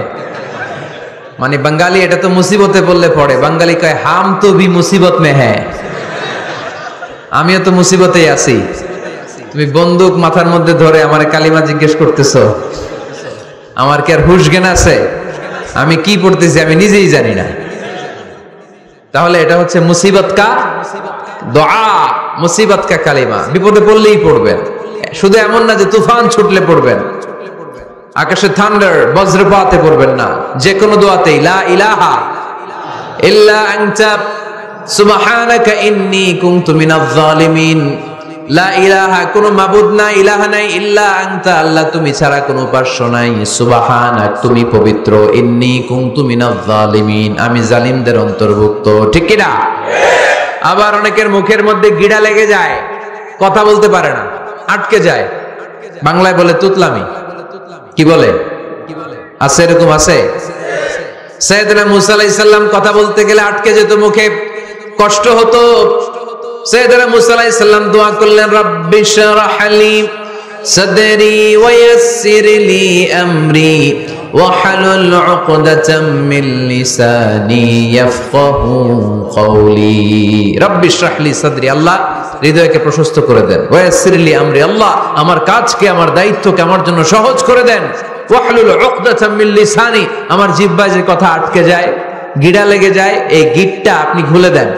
A: মানে বাঙালি এটা তো মুসিবতে পড়লে পড়ে। বাঙালি কয় হাম তো ভি মুসিবত মে হ্যায়, আমিও তো মুসিবতেই আছি। তুমি বন্দুক মাথার মধ্যে ধরে আমার কালিমা জিজ্ঞেস করতেছো, আমার কি আর হুশ জ্ঞান আছে? আমি কি পড়তেছি আমি নিজেই জানি না। তাহলে এটা হচ্ছে মুসিবত কা দোয়া, মুসিবত কা কালিমা। বিপদে পড়লেই পড়বেন, শুধু এমন না যে তুফান ছুটলে পড়বেন, আকাশে থান্ডার বজ্রপাতে পড়বেন না। যে কোনো দোয়াতেই লা ইলাহা ইল্লা আনতা সুবহানাকা ইন্নী কুনতু মিনাজ জালিমিন। লা ইলাহা, কোনো মাবুদ নাই, ইলাহা নাই, ইল্লা আনতা, আল্লাহ তুমি ছাড়া কোনো উপাস্য নাই, সুবহানাক, তুমি পবিত্র, ইন্নী কুনতু মিনাজ জালিমিন, আমি জালিমদের অন্তর্ভুক্ত। ঠিক কি না? আবার অনেকের মুখের মধ্যে গিড়া লেগে যায়, কথা বলতে পারে না, আটকে যায়। বাংলায় বলে তুতলামি। কি বলে? আছে, এরকম আছে। সাইয়েদনা মুসা আলাইহিস সালাম কথা বলতে গেলে আটকে যেত, মুখে কষ্ট হতো। সাইয়েদনা মুসা আলাইহিস সালাম দোয়া করলেন, রাব্বি শরহ লি সাদরি ওয়া ইয়াসসির লি আমরি ওয়াহলুল উকদাতাম মিন লিসানি ইয়াফকাহু কওলি। রাব্বি শরহ লি সাদরি, আল্লাহ হৃদয়কে প্রশস্ত করে দেন। ওয়া ইয়াসসির লি আমরি, আল্লাহ আমার কাজকে, আমার দায়িত্বকে আমার জন্য সহজ করে দেন। ওয়াহলুল উকদাতাম মিন লিসানি, আমার জিহ্বায় যে কথা আটকে যায়, গিড়া লেগে যায়, এই গিটটা আপনি খুলে দেন।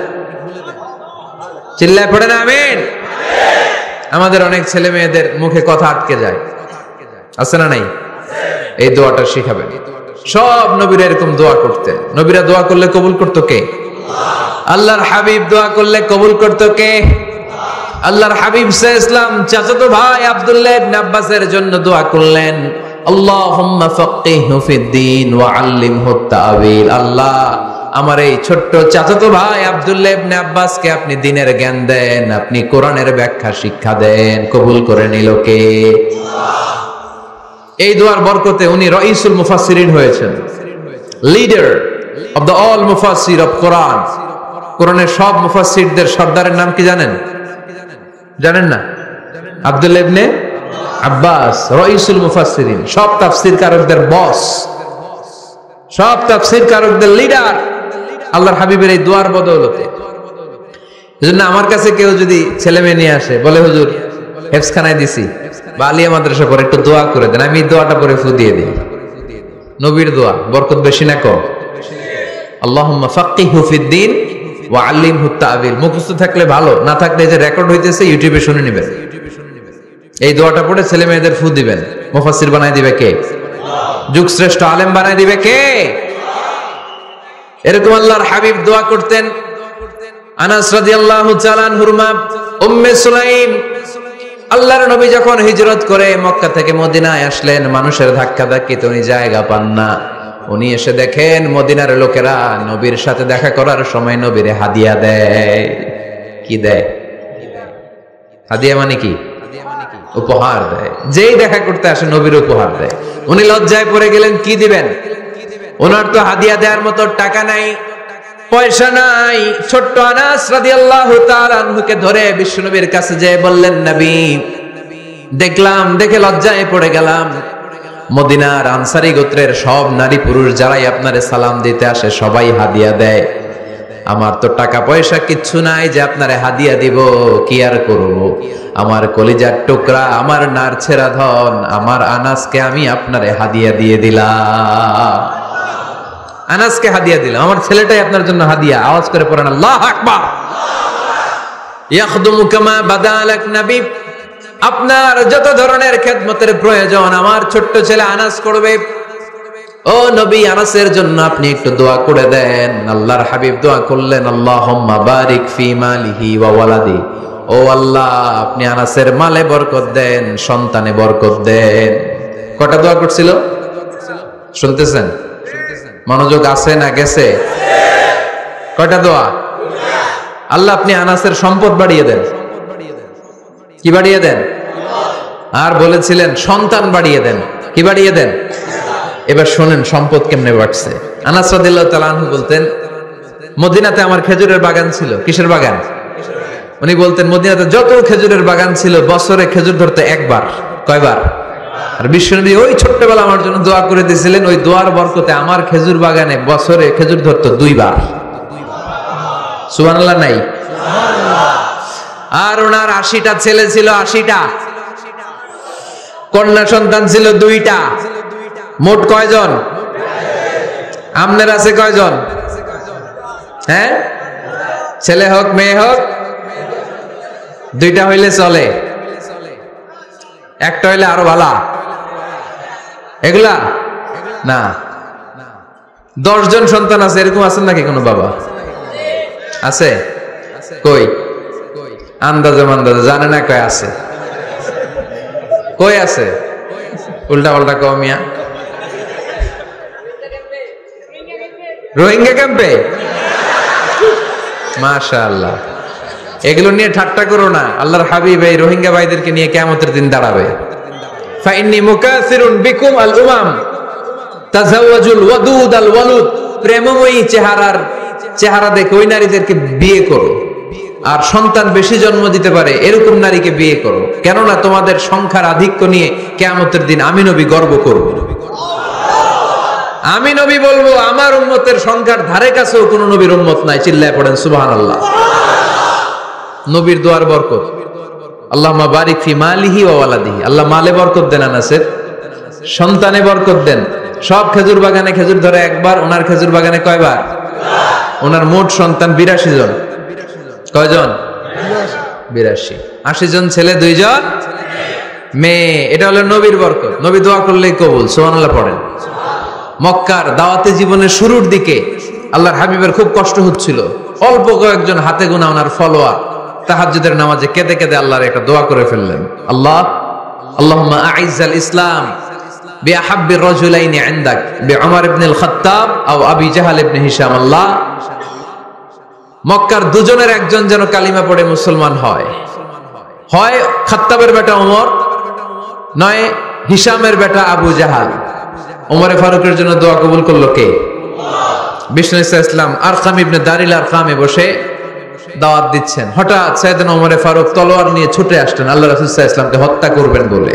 A: চিল্লায় পড়েন আমিন। আমাদের অনেক ছেলে মেয়েদের মুখে কথা আটকে যায়, আছে না নাই? এই দোয়াটা শিখাবেন। সব নবীরা এরকম দোয়া করতেন। নবীরা দোয়া করলে কবুল করতো কে? আল্লাহর হাবিব দোয়া করলে কবুল করতো কে? আল্লাহর হাবিব সাল্লাল্লাহু আলাইহি ওয়াসাল্লাম চাচাতো ভাই আব্দুল্লাহ ইবনে আব্বাসের জন্য দোয়া করলেন, আল্লাহুম্মা ফাক্কিহহু ফিদ-দীন ওয়া আল্লিমহু আত-তা'বীল। আল্লাহ আমার এই ছোট্ট চাচাতো ভাই আব্দুল্লাহ ইবনে আব্বাসকে আপনি দ্বীনের জ্ঞান দেন, আপনি কোরআনের ব্যাখ্যা শিক্ষা দেন। কবুল করে নিল কে? এই দোয়ার বরকতে উনি রাইসুল মুফাসসিরিন হয়েছেন, লিডার অফ দ্য অল মুফাসসির অফ কোরআন। কোরআনের সব মুফাসসিরদের সর্দারের নাম কি জানেন? জানেন না? আব্দুল্লাহ ইবনে আব্বাস রাইসুল মুফাসসিরিন, সব তাফসীর কারকদের বস, সব তাফসীর কারকদের লিডার আল্লাহর হাবিবের এই দোয়ার বদৌলতে। এজন্য আমার কাছে কেউ যদি ছেলে মেয়ে নিয়ে আসে, বলে হুজুর হেফজখানায় দিছি বা আলিয়া মাদ্রাসা পরে একটু দোয়া করে দেন, আমি দোয়াটা পরে ফু দিয়ে দিই। নবীর দোয়া বরকত বেশি না কম? আল্লাহুম্মা ফাক্কিহহু ফিদ-দীন ওয়া আল্লিমহু আত-তা'বীল। মুখস্থ থাকলে ভালো, না থাকলে যে রেকর্ড হইতেছে ইউটিউবে শুনে নেবেন। এই দোয়াটা পড়ে ছেলে মেয়েদের ফু দিবেন। মুফাসসির বানায় দিবে কে? যুগ শ্রেষ্ঠ আলেম বানায় দিবে কে? এরকম আল্লাহর হাবিব দোয়া করতেন। আনাস রাদিয়াল্লাহু তাআলা আনহুর মা উম্মে সুলাইম, আল্লাহর নবী যখন হিজরত করে মক্কা থেকে মদিনায় আসলেন, মানুষের ধাক্কাধাক্কিতে উনি জায়গা পান না। উনি এসে দেখেন মদিনার লোকেরা নবীর সাথে দেখা করার সময় নবীরে হাদিয়া দেয়। কি দেয়? হাদিয়া মানে কি? উপহার দেয়। যেই দেখা করতে আসে নবীর উপহার দেয়। উনি লজ্জায় পড়ে গেলেন, কি দিবেন? ওনার তো হাদিয়া দেওয়ার মতো টাকা নাই, পয়সা নাই। ছোট্ট আনাস রাদিয়াল্লাহু তাআলা আনহুকে ধরে বিশ্বনবীর কাছে যেয়ে বললেন, নবী দেখলাম, দেখে লজ্জায় পড়ে গেলাম, মদিনার আনসারী গোত্রের সব নারী পুরুষ যারাই আপনারে সালাম দিতে আসে সবাই হাদিয়া দেয়। আমার তো টাকা পয়সা কিচ্ছু নাই যে আপনারে হাদিয়া দিব, কি আর করব? আমার কলিজার টুকরা, আমার নারছেরা ধন, আমার আনাসকে আমি আপনারে হাদিয়া দিয়ে দিলাম। আনাসকে হাদিয়া দিলাম, আমার ছেলেটাই আপনার জন্য হাদিয়া। আওয়াজ করে পড়েন আল্লাহু আকবার। ইয়াখদুমু কামা বাদালাক নবী, আপনার যত ধরনের খেদমতের প্রয়োজন আমার ছোট্ট ছেলে আনাস করবে। ও নবী, আনাসের জন্য আপনি একটু দোয়া করে দেন। আল্লাহর হাবিব দোয়া করলেন, আল্লাহুম্মা বারিক ফি মালিহি ওয়া ওয়ালাদি। ও আল্লাহ, আপনি আনাসের মালে বরকত দেন, সন্তানে বরকত দেন। কটা দোয়া করছিল শুনতেছেন? মনোযোগ আছে না গেছে? কয়টা দোয়া? আল্লাহ আপনি আনাসের সম্পদ বাড়িয়ে দেন। কি বাড়িয়ে দেন? আর বলেছিলেন সন্তান বাড়িয়ে দেন। কি বাড়িয়ে দেন? এবার শোনেন সম্পদ কেমনে বাড়ছে। আনাস রাদিয়াল্লাহু তাআলা আনহু বলতেন, মদিনাতে আমার খেজুরের বাগান ছিল। কিসের বাগান? উনি বলতেন মদিনাতে যত খেজুরের বাগান ছিল বছরে খেজুর ধরতে একবার। কয়বার? আর বিশ্বনবী ওই ছোট্টবেলা আমার জন্য দোয়া করে দিয়েছিলেন, ওই দোয়ার বরকতে আমার খেজুর বাগানে বছরে খেজুর ধরতো 2 বার। সুবহানাল্লাহ নাই? আর ওনার 80টা ছেলে ছিল, 80টা। কন্যা সন্তান ছিল 2টা। মোট কয়জন? আমনের আছে কয়জন? হ্যাঁ, ছেলে হোক মেয়ে হোক 2টা হইলে চলে, একটা হইলে আরো ভালো। এগুলা না, 10 জন সন্তান আছে, এরকম আছেন নাকি কোনো বাবা? আছে? কই? আন্দাজে মান্দাজে জানে না কয় আছে। কই আছে? উল্টা পাল্টা কমিয়া রোহিঙ্গা ক্যাম্পে। মাশাআল্লাহ, এগুলো নিয়ে ঠাট্টা করো না। আল্লাহর হাবিব এই রোহিঙ্গা ভাইদেরকে নিয়ে কিয়ামতের দিন দাঁড়াবে। ফাইন্নী মুকাসিরুন বিকুম আল উমাম তাজাওয়াজুল ওয়াদুদ আল ওয়ালুদ। প্রেমময়ী চেহারা দেখে ওই নারীদেরকে বিয়ে করো, আর সন্তান বেশি জন্ম দিতে পারে এরকম নারীকে বিয়ে করো, কেননা তোমাদের সংখ্যার আধিক্য নিয়ে কিয়ামতের দিন আমি নবী গর্ব করব। আমি নবী বলবো আমার উম্মতের সংখ্যার ধারে কাছেও কোন নবীর উম্মত নাই। চিল্লায় পড়েন সুবহানাল্লাহ। নবীর দোয়ার বরকত। আল্লাহুম্মা বারিক ফি মালিহি ওয়া ওয়ালাদিহি। আল্লাহ মালে বরকত দেন, আনাসের সন্তানে বরকত দেন। সব খেজুর বাগানে খেজুর ধরে একবার, ওনার খেজুর বাগানে কয়বার? ওনার মোট সন্তান 82 জন। কয়জন? 82। 80 জন ছেলে, 2 জন মেয়ে। এটা হলো নবীর বরকত। নবী দোয়া করলেই কবুল। সুবহানাল্লাহ পড়েন। মক্কার দাওয়াতে জীবনের শুরুর দিকে আল্লাহর হাবিবের খুব কষ্ট হচ্ছিল। অল্প কয়েকজন হাতে গোনা ওনার ফলোয়ার তাহাজ্জুদের নামাজে কেঁদে কেঁদে আল্লাহর একটা দোয়া করে ফেললেন। আল্লাহুম্মা আইজ্জাল ইসলাম বিআহাব্বির রাজুলাইনি ইনদাক বিউমর ইবনুল খাত্তাব আও আবি জাহল ইবনে হিশাম। আল্লাহ, মক্কার দুজনের একজন যেন কালিমা পড়ে মুসলমান হয়। হয় খাত্তাবের বেটা ওমর, নয় হিশামের বেটা আবু জাহাল। ওমরে ফারুকের জন্য দোয়া কবুল করলো কে? বিষ্ণু ইসলাম আরকাম ইবনে দারিল আরকামে বসে দাওয়াত দিচ্ছেন। হঠাৎ সাইয়েদনা ওমরে ফারুক তলোয়ার নিয়ে ছুটে আসলেন আল্লাহ রাসূল সাল্লাল্লাহু আলাইহি ওয়াসাল্লামকে হত্যা করবেন বলে।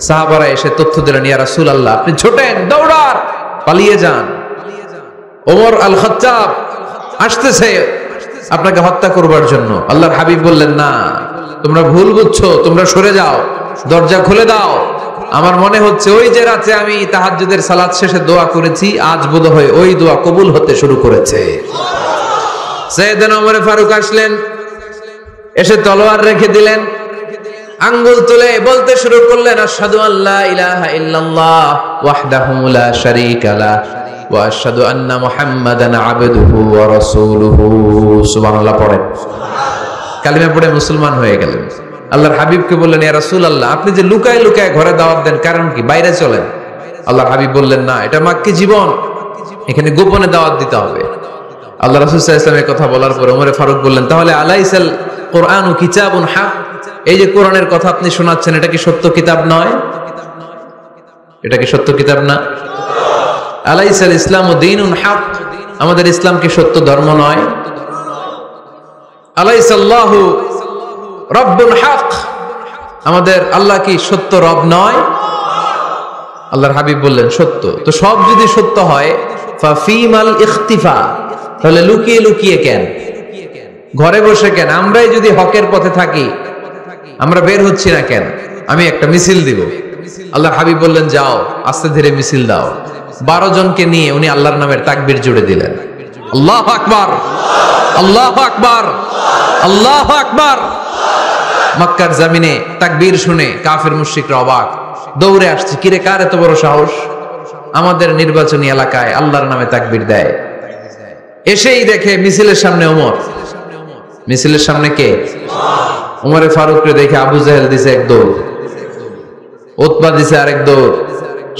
A: সাহাবারা এসে তথ্য দিলেন, ইয়া রাসূলুল্লাহ, আপনি ছোটেন, দৌড়ান, পালিয়ে যান। ওমর আল খাত্তাব আসতেছে আপনাকে হত্যা করবার জন্য। আল্লাহর হাবিব বললেন, না, তোমরা ভুল বুঝছো, তোমরা সরে যাও, দরজা খুলে দাও। আমার মনে হচ্ছে ওই যে রাতে আমি তাহাজ্জুদের সালাত শেষে দোয়া করেছি, আজ বোধহয় ওই দোয়া কবুল হতে শুরু করেছে। সাইয়েদনা ওমর ফারুক আসলেন, এসে তলোয়ার রেখে দিলেন, আঙ্গুল তুলে বলতে শুরু করলেন, আশহাদু আল্লা ইলাহা ইল্লাল্লাহ ওয়াহদাহু লা শারীকা লাহ ওয়া আশহাদু আন্না মুহাম্মাদান আবদুহু ওয়া রাসূলুহু। সুবহানাল্লাহ পড়েন। কালিমা পড়ে মুসলমান হয়ে গেলেন। আল্লাহর হাবিবকে বললেন, ইয়া রাসূলুল্লাহ, আপনি যে লুকায় লুকায় ঘরে দাওয়াত দেন, কারণ কি? বাইরে চলেন। আল্লাহর হাবিব বললেন, না, এটা মাক্কি জীবন, এখানে গোপনে দাওয়াত দিতে হবে। আল্লাহ রাসূল সাল্লাল্লাহু আলাইহি ওয়াসাল্লামের কথা বলার পরে ওমর ফারুক বললেন, তাহলে আলাইসাল কুরআনু কিতাবুন হক, এই যে কোরআনের কথা আপনি শোনাচ্ছেন, এটা কি সত্য কিতাব নয়? এটা কি সত্য কিতাব না? আলাইসাল ইসলামু দীনুন হক, আমাদের ইসলাম কি সত্য ধর্ম নয়? আলাইসাল্লাহু রব্বুন হক, আমাদের আল্লাহ কি সত্য রব নয়? আল্লাহর হাবিব বললেন, সত্য। তো সব যদি সত্য হয়, ফাফিমাল ইখতিফা, তাহলে লুকিয়ে লুকিয়ে কেন, ঘরে বসে কেন? আমরাই যদি হকের পথে থাকি, আমরা বের হচ্ছি না কেন? আমি একটা মিছিল দিব। আল্লাহর হাবিব বললেন, যাও, আস্তে ধীরে মিছিল দাও। 12 জনকে নিয়ে উনি আল্লাহর নামের তাকবীর জুড়ে দিলেন। আল্লাহু আকবার, আল্লাহু আকবার, আল্লাহু আকবার। মক্কার জমিনে তাকবীর শুনে কাফের মুশরিকরা অবাক, দৌড়ে আসছে, কিরে কার এত বড় সাহস? আমাদের নির্বাচনী এলাকায় আল্লাহর নামে তাকবীর দেয়, এসেই দেখে মিছিলের সামনে ওমর, মিছিলের সামনে কে? উমরে ফারুককে দেখে আবু জাহেল দিছে এক দৌড়, উতবা দিছে আরেক দৌড়,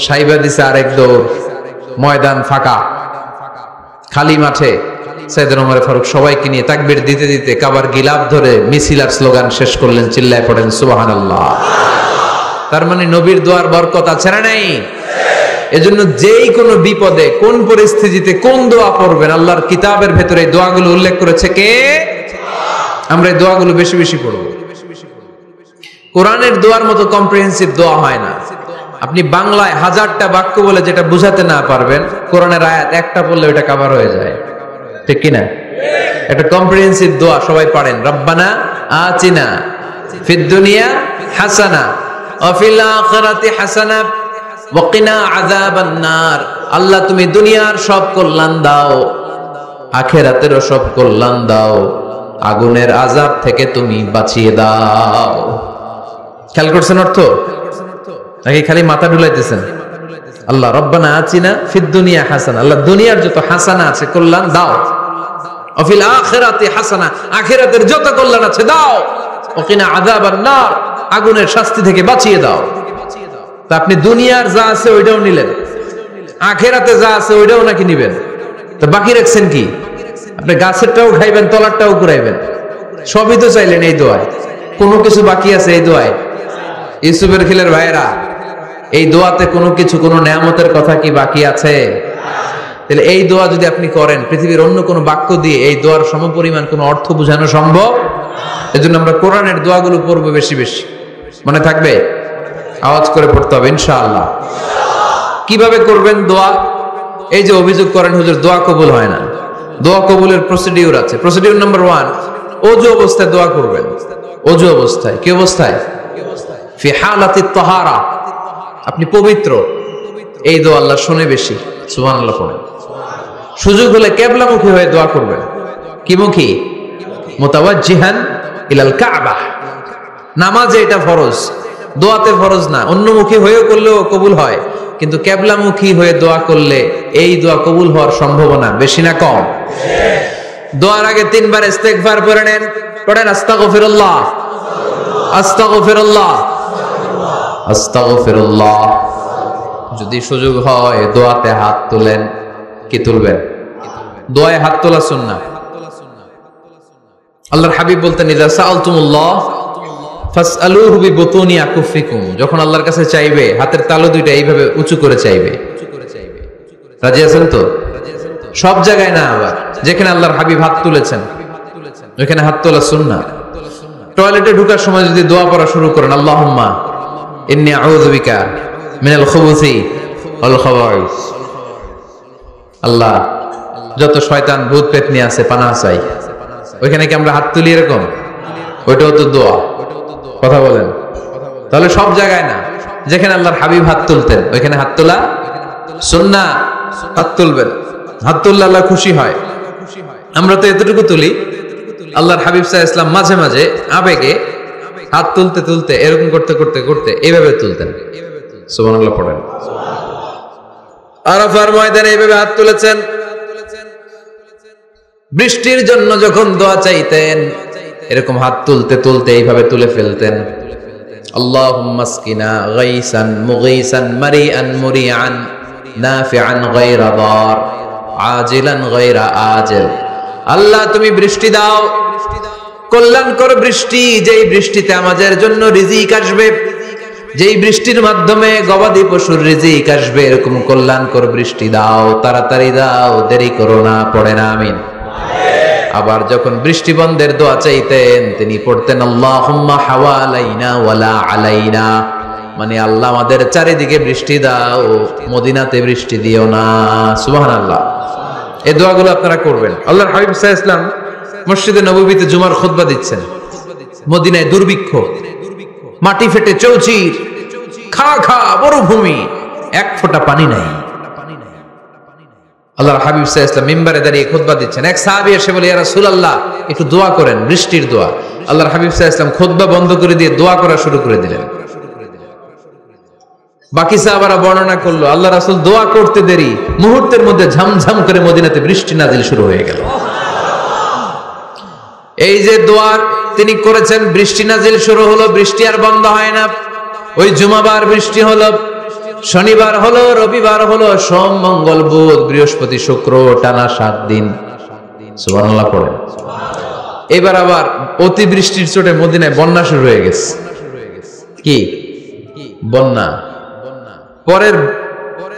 A: সাইবা দিছে আরেক দৌড়, ময়দান ফাঁকা, খালি মাঠে সাইয়েদনা উমর ফারুক সবাইকে নিয়ে তাকবীর দিতে দিতে কাবার গিলাফ ধরে মিছিল আর স্লোগান শেষ করলেন, চিল্লায় পড়েন সুবহানাল্লাহ। তার মানে নবীর দোয়ার বরকত আছে না নাই? এজন্য যেই কোনো বিপদে কোন পরিস্থিতিতে কোন দোয়া পড়বেন, আল্লাহর কিতাবের ভেতরে এই দোয়াগুলো উল্লেখ করেছে কে? আমরা এই দোয়াগুলো বেশি বেশি পড়ব। কোরআনের দোয়ার মতো কম্প্রিহেন্সিভ দোয়া হয় না। আপনি বাংলায় হাজারটা বাক্য বলে যেটা বুঝাতে না পারবেন, কোরআনের আয়াত একটা পড়লে ওটা কভার হয়ে যায়, ঠিক কিনা? একটা কম্প্রিহেন্সিভ দোয়া সবাই পড়েন, রব্বানা আতিনা ফিদ দুনিয়া হাসানা ওয়া ফিল আখিরাতি হাসানা ওয়া কিনা আযাবান নার। আল্লাহ তুমি দুনিয়ার সব কল্যাণ দাও, আখিরাতেরও সব কল্যাণ দাও, আগুনের আযাব থেকে তুমি বাঁচিয়ে দাও। খেয়াল করছেন অর্থ নাকি খালি মাথা ঢুলাইতেছেন? আল্লাহ রব্বানা আতিনা ফিদ দুনিয়া হাসানা, আল্লাহ দুনিয়ার যত হাসানা আছে কল্যাণ দাও, ওয়া ফিল আখিরাতি হাসানা, আখিরাতের যত কল্যাণ আছে দাও, ওয়া কিনা আযাবান নার, আগুনের শাস্তি থেকে বাঁচিয়ে দাও। তা আপনি দুনিয়ার যা আছে ওইটাও নিলেন, আখিরাতে যা আছে ওইটাও নাকি নিবেন, তো বাকি রাখছেন কি? আপনি গাছেরটাও খাইবেন, তলারটাও কুড়াইবেন, সবই তো চাইলেন এই দোয়ায়, কোনো কিছু বাকি আছে এই দোয়ায়? ইউসুফের খিলের ভাইয়েরা, এই দোয়াতে কোনো কিছু, কোনো নেয়ামতের কথা কি বাকি আছে? তাহলে এই দোয়া যদি আপনি করেন, পৃথিবীর অন্য কোনো বাক্য দিয়ে এই দোয়ার সমপরিমাণ কোনো অর্থ বোঝানো সম্ভব? এজন্য আমরা কোরআনের দোয়াগুলো পড়বো বেশি বেশি। মনে থাকবে? আওয়াজ করে পড়তে হবে ইনশাআল্লাহ। কিভাবে করবেন দোয়া? এই যে অভিযোগ করেন হুজুর দোয়া কবুল হয় না, দোয়া কবুলের প্রসিডিউর আছে। প্রসিডিউর নাম্বার 1, ওযু অবস্থায় দোয়া করবেন। ওযু অবস্থায়, কি অবস্থায়? ফি হালাতিত তাহারা, আপনি পবিত্র, এই দোয়া আল্লাহ শুনে বেশি, সুবহানাল্লাহ পড়েন। সুযোগ হলে কিবলামুখী হয়ে দোয়া করবেন। কি মুখী? মুতাওয়াজ্জিহান ইলাল কাবা। নামাজে এটা ফরজ, দোয়াতে ফরজ না। অন্যমুখী হয়েও করলেও কবুল হয়, কিন্তু কিবলামুখী হয়ে দোয়া করলে এই দোয়া কবুল হওয়ার সম্ভাবনা বেশি না কম? দোয়ার আগে 3 বার ইস্তেগফার পড়ে নেন। পড়েন আস্তাগফিরুল্লাহ, আস্তাগফিরুল্লাহ, আস্তাগফিরুল্লাহ। যদি সুযোগ হয় দোয়াতে হাত তুলেন। কি তুলবেন? দোয়ায় হাত তোলা সুন্নাহ। আল্লাহর হাবিব বলতেন, ইযা সাআলতুমুল্লাহ ফাসআলুহু বিবুতুনি আকুফিকুম, যখন আল্লাহর কাছে চাইবে হাতের তালু দুইটা এইভাবে উঁচু করে চাইবে। রাজি আছেন তো? সব জায়গায় না, আবার যেখানে আল্লাহর হাবিব হাত তুলেছেন ওখানে হাত তোলা সুন্নাহ। টয়লেটে ঢোকার সময় যদি দোয়া পড়া শুরু করেন, আল্লাহুম্মা ইন্নী আউযু বিকা মিনাল খুবুসি ওয়াল খাবাইস, আল্লাহ যত শয়তান ভূত পেতনি আছে পানাহ চাই, ওইখানে কি আমরা হাত তুলি এরকম? ওইটাও তো দোয়া। কথা বলেন? তাহলে সব জায়গায় না, যেখানে আল্লাহর হাবিব হাত তুলতেন ওইখানে হাত তোলা সুন্নাহ। হাত তুলবেন, হাত তুললে আল্লাহ খুশি হয়। আমরা তো এতটুকু তুলি, আল্লাহর হাবিব সাল্লাল্লাহু আলাইহি ওয়াসাল্লাম মাঝে মাঝে আবেগে হাত তুলতে তুলতে এরকম করতে করতে করতে এইভাবে তুলতেন। সুবহানাল্লাহ পড়েন। আরাফার ময়দানে এইভাবে হাত তুলেছেন। বৃষ্টির জন্য যখন দোয়া চাইতেন এরকম হাত তুলতে তুলতে এইভাবে তুলে ফেলতেন। আল্লাহুম্মা আসকিনা গাইসান মুগীসান মারিআন মুরিআন নাফিআন গায়রা দার আজিলান গায়রা আজিল। আল্লাহ তুমি বৃষ্টি দাও, কল্যাণকর বৃষ্টি, যেই বৃষ্টিতে আমাদের জন্য রিজিক আসবে, যেই বৃষ্টির মাধ্যমে গবাদি পশুর রিজিক আসবে, এরকম কল্যাণকর বৃষ্টি দাও, তাড়াতাড়ি দাও, দেরি করো না। পড়েন আমিন। আবার যখন বৃষ্টি বন্ধের দোয়া চাইতেন তিনি পড়তেন আল্লাহুম্মা হাওয়ালাইনা ওয়ালা আলাইনা, মানে আল্লাহ আমাদের চারিদিকে বৃষ্টি দাও, মদিনাতে বৃষ্টি দিও না। সুবহানাল্লাহ। এই দোয়াগুলো আপনারা করবেন। আল্লাহর হাবিব সাল্লাল্লাহু আলাইহি ওয়াসাল্লাম মসজিদে নববীতে জুমার খুতবা দিচ্ছেন। মদিনায় দুর্ভিক্ষ, মাটি ফেটে চৌচির, খা খা মরুভূমি, এক ফোঁটা পানি নাই। আল্লাহর হাবিব সাল্লাল্লাহু আলাইহি ওয়াসাল্লাম মিম্বারে দাঁড়িয়ে খুতবা দিচ্ছেন। এক সাহাবী এসে বলে, ইয়া রাসূলুল্লাহ একটু দোয়া করেন, বৃষ্টির দোয়া। আল্লাহর হাবিব সাল্লাল্লাহু আলাইহি ওয়াসাল্লাম খুতবা বন্ধ করে দিয়ে দোয়া করা শুরু করে দিলেন। বাকি সাহাবারা বর্ণনা করলো আল্লাহ রাসূল দোয়া করতে দেরি মুহূর্তের মধ্যে ঝমঝম করে মদিনাতে বৃষ্টি নাজিল শুরু হয়ে গেল। এই যে দোয়া তিনি করেছেন, বৃষ্টি নাজিল শুরু হলো, বৃষ্টি আর বন্ধ হয় না। ওই জুমাবার বৃষ্টি হলো, শনিবার হলো, রবিবার হলো, সোম মঙ্গল বুধ বৃহস্পতি শুক্র, টানা 7 দিন। সুবহানাল্লাহ পড়েন। এবার আবার অতিবৃষ্টির চোটে মদিনায় বন্যা শুরু হয়ে গেছে। কি বন্যা? পরের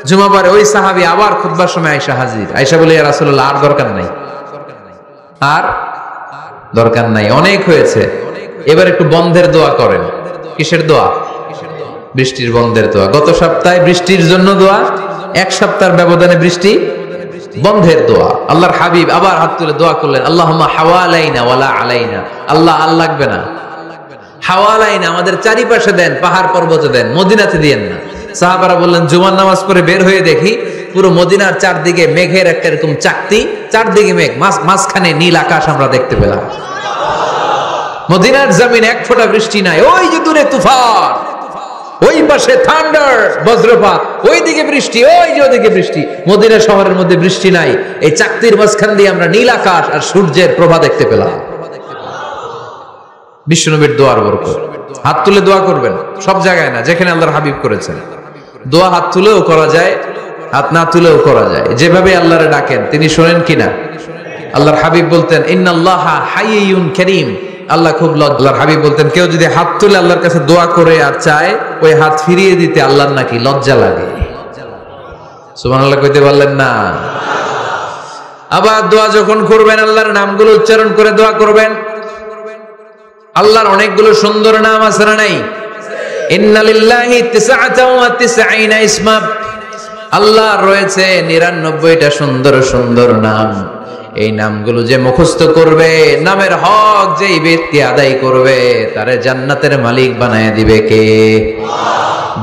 A: জুমাবারে ওই সাহাবী আবার খুতবার সময় আয়েশা হাজির। আয়েশা বলে, ইয়া রাসূলুল্লাহ, আর দরকার নাই, আর দরকার নাই, অনেক হয়েছে, এবার একটু বন্ধের দোয়া করেন। কিসের দোয়া? বৃষ্টির বন্ধের দোয়া। গত সপ্তাহে বৃষ্টির জন্য দোয়া, 1 সপ্তাহের ব্যবধানে বৃষ্টি বন্ধের দোয়া। আল্লাহর হাবিব আবার হাত তুলে দোয়া করলেন, আল্লাহুম্মা হাওয়ালাইনা ওয়ালা আলাইনা। আল্লাহ আর লাগবে না, হাওয়ালাইনা, আমাদের চারিপাশে দেন, পাহাড় পর্বতে দেন, মদিনাতে দিয়েন না। সাহাবারা বললেন, জুমার নামাজ পড়ে বের হয়ে দেখি পুরো মদিনার চারদিকে মেঘের একটা এরকম চাকতি, চারদিকে মেঘ, মাঝখানে নীল আকাশ আমরা দেখতে পেলাম। মদিনার জমিন 1 ফোঁটা বৃষ্টি নাই। ওই যে দূরে তুফান, ওই পাশে থান্ডার, বজ্রপাত, ওইদিকে বৃষ্টি, ওই যে ওদিকে বৃষ্টি। মদিনা শহরের মধ্যে বৃষ্টি নাই, এই চাকতির মাঝখান দিয়ে আমরা নীল আকাশ আর সূর্যের প্রভা দেখতে পেলাম। বিশ্বনবীর দোয়ার বরকত। হাত তুলে দোয়া করবেন, সব জায়গায় না, যেখানে আল্লাহর হাবিব করেছেন। দোয়া হাত তুলেও করা যায়, হাত না তুলেও করা যায়, যেভাবে আল্লাহরে ডাকেন তিনি শোনেন কিনা। আল্লাহর হাবিব বলতেন, ইন্নাল্লাহা হাইয়ুন কারীম। আল্লাহ খুব আল্লাহর হাবিব বলতেন, কেউ যদি হাত তুলে আল্লাহর কাছে দোয়া করে আর চায়, ওই হাত ফিরিয়ে দিতে আল্লাহর নাকি লজ্জা লাগে। সুবহানাল্লাহ কইতে পারলেন না? আবার দোয়া যখন করবেন আল্লাহর নামগুলো উচ্চারণ করে দোয়া করবেন। আল্লাহর অনেকগুলো সুন্দর নাম আছে না নাই? ইন্নালিল্লাহি 99 ইসমা। আল্লাহর রয়েছে 99টা সুন্দর সুন্দর নাম। এই নামগুলো যে মুখস্থ করবে, নামের হক যেই ব্যক্তি আদায় করবে, তারে জান্নাতের মালিক বানায় দিবে কে?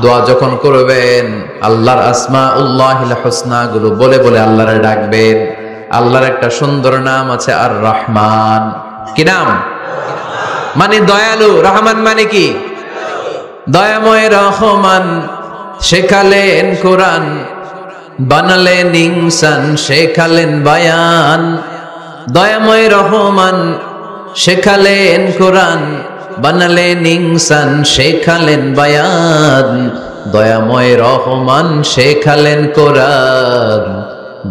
A: দোয়া যখন করবেন আল্লাহর আসমাউল্লাহিল হুসনা গুলো বলে বলে আল্লাহরে ডাকবেন। আল্লাহর একটা সুন্দর নাম আছে আর রহমান। কি নাম? মানে দয়ালু। রহমান মানে কি? দয়াময়। রহমান শেখালেন কোরআন, বানালেন ইনসান, শেখালেন বায়ান। দয়াময় রহমান শেখালেন কোরআন, বানালেন ইনসান, শেখালেন বায়ান। দয়াময় রহমান শেখালেন কোরআন,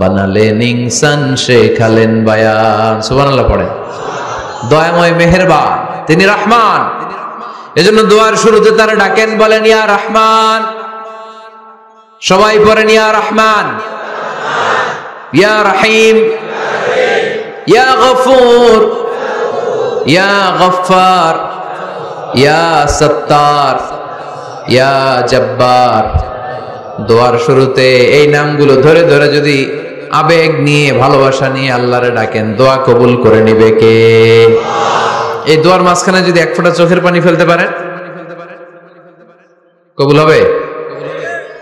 A: বানালেন ইনসান, শেখালেন বায়ান। সুবহানাল্লাহ পড়ে। দয়াময় মেহেরবান, তিনি রহমান। এজন্য দোয়ার শুরুতে তারা ডাকেন, বলেন ইয়া রহমান। সবাই পড়েন ইয়া রহমান, ইয়া রহিম, ইয়া গফুর, ইয়া গফফার, ইয়া সত্তার, ইয়া জব্বার। দোয়ার শুরুতে এই নামগুলো ধরে ধরে যদি আবেগ নিয়ে, ভালোবাসা নিয়ে আল্লাহরে ডাকেন, দোয়া কবুল করে নিবে কে? এই দোয়ার মাঝখানে যদি 1 ফোঁটা চোখের পানি ফেলতে পারেন, কবুল হবে?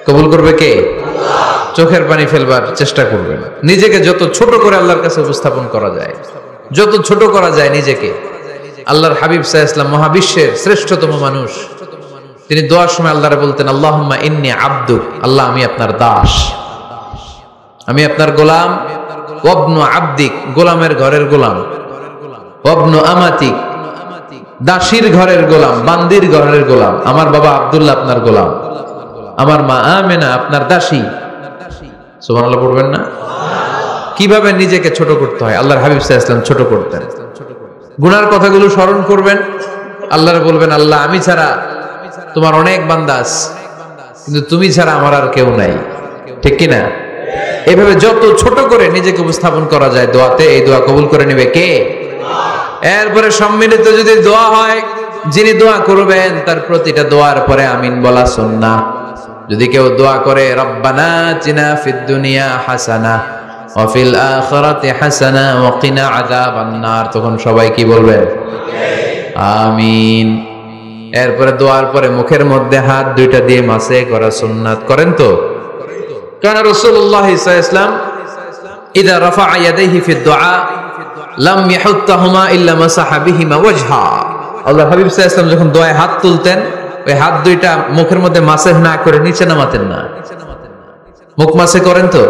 A: কবুল করবে কে? চোখের পানি ফেলবার চেষ্টা করবেন। নিজেকে যত ছোট করে আল্লাহর কাছে উপস্থাপন করা যায়, যত ছোট করা যায় নিজেকে। আল্লাহর হাবিব সাল্লাল্লাহু আলাইহি ওয়াসাল্লাম মহাবিশ্বের শ্রেষ্ঠতম মানুষ, তিনি দোয়ার সময় আল্লাহরে বলতেন, আল্লাহুম্মা ইন্নী আবদুক। আল্লাহ, আমি আপনার দাস, আমি আপনার গোলাম। ওয়াবনু আবদিক, গোলামের ঘরের গোলাম। ওয়াবনু আমাতিক, দাসীর ঘরের গোলাম, বান্দির ঘরের গোলাম। আমার বাবা আব্দুল্লাহ আপনার গোলাম, আমার মা আমেনা আপনার দাসী। সুবহানাল্লাহ পড়বেন না? কিভাবে নিজেকে ছোট করতে হয় আল্লাহর হাবিব সাল্লাল্লাহু আলাইহি ওয়াসাল্লাম ছোট করতেন। গুনার কথাগুলো স্মরণ করবেন, আল্লাহরে বলবেন, আল্লাহ, আমি ছাড়া তোমার অনেক বান্দা আছে, কিন্তু তুমি ছাড়া আমার আর কেউ নাই। ঠিক কি না? এভাবে যত ছোট করে নিজেকে উপস্থাপন করা যায় দোয়াতে, এই দোয়া কবুল করে নেবে কে? এরপরে সম্মিলিত যদি দোয়া হয়, যিনি দোয়া করবেন তার প্রতিটা দোয়ার পরে আমিন বলা সুন্নাহ। যদি কেউ দোয়া করে রব্বানা আতিনা ফিদ দুনিয়া হাসানা ওয়া ফিল আখিরাতি হাসানা ওয়া কিনা আযাবান নার, তখন সবাই কি বলবেন? আমিন। এরপরে দোয়ার পরে মুখের মধ্যে হাত দুইটা দিয়ে মাসে করা সুন্নাত। করেন তো? কারণ রাসূলুল্লাহ সাল্লাল্লাহু আলাইহি ওয়াসাল্লাম ইযা রাফা'a ইয়াদাইহি ফিদ দুআ লাম ইয়াহুত্তাহুমা ইল্লা মাসাহা বিহিমা ওয়াজহা। আল্লাহর হাবিব সাল্লাল্লাহু আলাইহি ওয়াসাল্লাম যখন দোয়ায় হাত তুলতেন, ওই হাত দুইটা মুখের মধ্যে মাসে না করে নিচে নামাতেন না, মুখ মাসে করেন তো।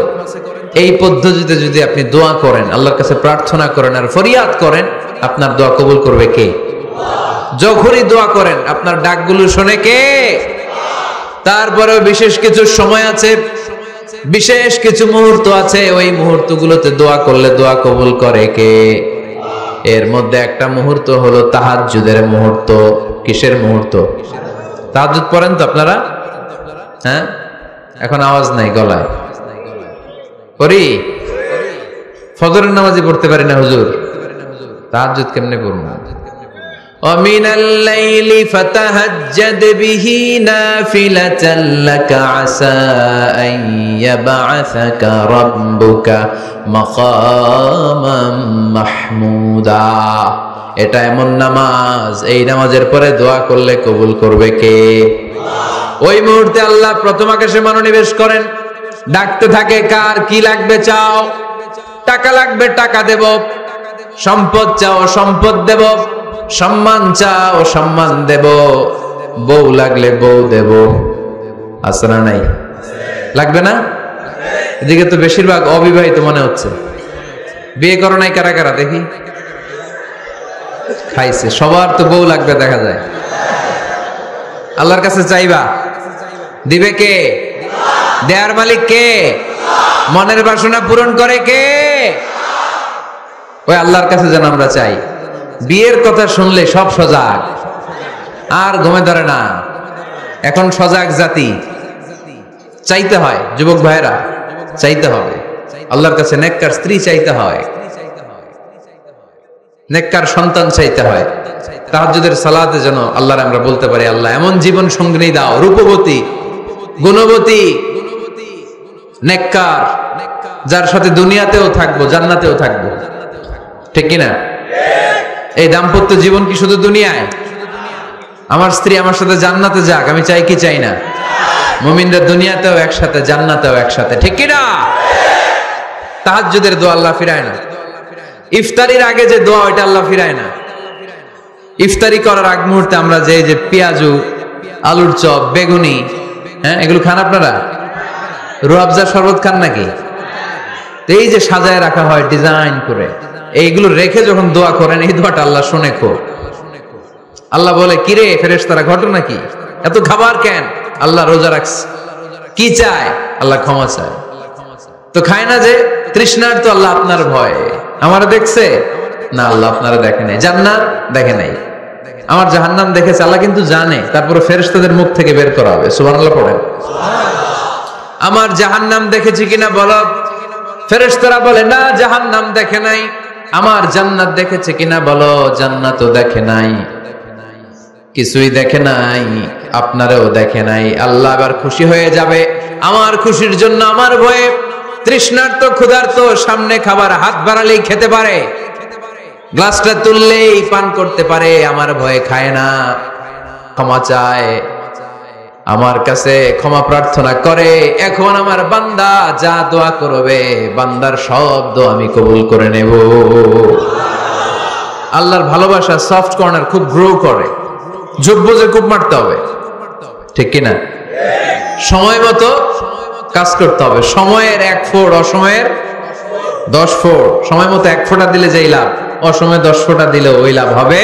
A: এই পদ্ধতিতে যদি আপনি দোয়া করেন, আল্লাহর কাছে প্রার্থনা করেন আর ফরিয়াদ করেন, আপনার দোয়া কবুল করবে কে? যখনই দোয়া করেন আপনার ডাকগুলো শোনে কে? তারপরেও বিশেষ কিছু সময় আছে, বিশেষ কিছু মুহূর্ত আছে, ওই মুহূর্তগুলোতে দোয়া করলে দোয়া কবুল করে কে? এর মধ্যে একটা মুহূর্ত হলো তাহাজ্জুদের মুহূর্ত। কিসের মুহূর্ত? তাহাজ্জুদ পড়েন তো আপনারা? হ্যাঁ, এখন আওয়াজ নাই গলায়। পড়ি? ফজরের নামাজই পড়তে পারি না হুজুর, তাহাজ্জুদ কেমনে পড়ব? ومن الليل فتهجد به نافلة لك عسى أن يبعثك ربك مقاما محمودا। এটা এমন নামাজ, এই নামাজের পরে দোয়া করলে কবুল করবে কে? ওই মুহূর্তে আল্লাহ প্রথম আকাশে মনোনিবেশ করেন, ডাকতে থাকে কার কি লাগবে চাও, টাকা লাগবে টাকা দেব, সম্পদ চাও সম্পদ দেব, সম্মান চাও সম্মান দেব, বউ লাগলে বউ দেব। আছে না নাই? লাগবে না? এদিকে তো বেশিরভাগ অবিবাহিত মনে হচ্ছে। বিয়ে করো নাই কারা কারা দেখি? খাইছে। সবার তো বউ লাগবে দেখা যায়। আল্লাহর কাছে চাইবা, দিবে কে? দেয়ার মালিক কে? মনের বাসনা পূরণ করে কে? ওই আল্লাহর কাছে যেন আমরা চাই। বিয়ের কথা শুনলে সব সজাগ, আর ঘুমে ধরে না। এখন সজাগ জাতি, চাইতে হয়। যুবক ভাইরা চাইতে হবে আল্লাহর কাছে, নেককার স্ত্রী চাইতে হয়, নেককার সন্তান চাইতে হয়। তাহাজ্জুদের সালাতে যেন আল্লাহর আমরা বলতে পারি, আল্লাহ এমন জীবন সঙ্গিনী দাও, রূপবতী গুণবতী নেককার, যার সাথে দুনিয়াতেও থাকবো জান্নাতেও থাকবো। ঠিক কিনা? এই দাম্পত্য জীবন কি শুধু দুনিয়ায়? আমার স্ত্রী আমার সাথে জান্নাতে যাক, আমি চাই কি চাই না? মুমিনরা দুনিয়াতেও একসাথে জান্নাতেও একসাথে। ঠিক কিনা? তাহাজ্জুদের দোয়া আল্লাহ ফিরায় না। ইফতারির আগে যে দোয়া ওইটা আল্লাহ ফিরায় না। ইফতারি করার আগ মুহূর্তে আমরা যে পেঁয়াজু, আলুর চপ, বেগুনি, হ্যাঁ এগুলো খান আপনারা? রুয়াবজা শরবত খান নাকি? এই যে সাজায় রাখা হয় ডিজাইন করে, এইগুলো রেখে যখন দোয়া করেন, এই দোয়াটা আল্লাহ শুনে খো। আল্লাহ বলে, কিরে ফেরেশতারা ঘটনা কি, এত খাবার কেন? আল্লাহ রোজা রাখছে। কি চায়? আল্লাহ ক্ষমা চায়। তো খায় না যে তৃষ্ণার, তো আল্লাহ আপনার ভয়। আমার দেখছে না, আল্লাহ আপনারা দেখে নাই। জান্নাত দেখে নাই, আমার জাহান্নাম দেখেছে। আল্লাহ কিন্তু জানে, তারপরে ফেরেশতাদের মুখ থেকে বের করা হবে। সুবহানাল্লাহ পড়েন। আমার জাহান্নাম দেখেছি কিনা বলো? ফেরেশতারা বলে না, জাহান্নাম দেখে নাই। আমার জান্নাত দেখেছে কিনা বলো? জান্নাতও দেখে নাই, কিছুই দেখে নাই, আপনারাও দেখে নাই। আল্লাহ এবার খুশি হয়ে যাবে। আমার খুশির জন্য আমার ভয়ে তৃষ্ণার্ত ক্ষুধার্ত সামনে খাবার হাত বাড়ালেই খেতে পারে, গ্লাসটা তুললেই পান করতে পারে, আমার ভয়ে খায় না, ক্ষমা চায়, আমার কাছে ক্ষমা প্রার্থনা করে। এখন আমার বান্দা যা দোয়া করবে, বান্দার সব দোয়া আমি কবুল করে নেব। আল্লাহর ভালোবাসা সফট কর্নার খুব গ্রো করে, যোগ্য যে খুব মারতে হবে। ঠিক কিনা? সময় মতো কাজ করতে হবে। সময়ের 1 ফোঁট, অসময়ের 10 ফোঁট। সময় মতো 1 ফোঁটা দিলে যেই লাভ, অসময়ে 10 ফোঁটা দিলে ওই লাভ হবে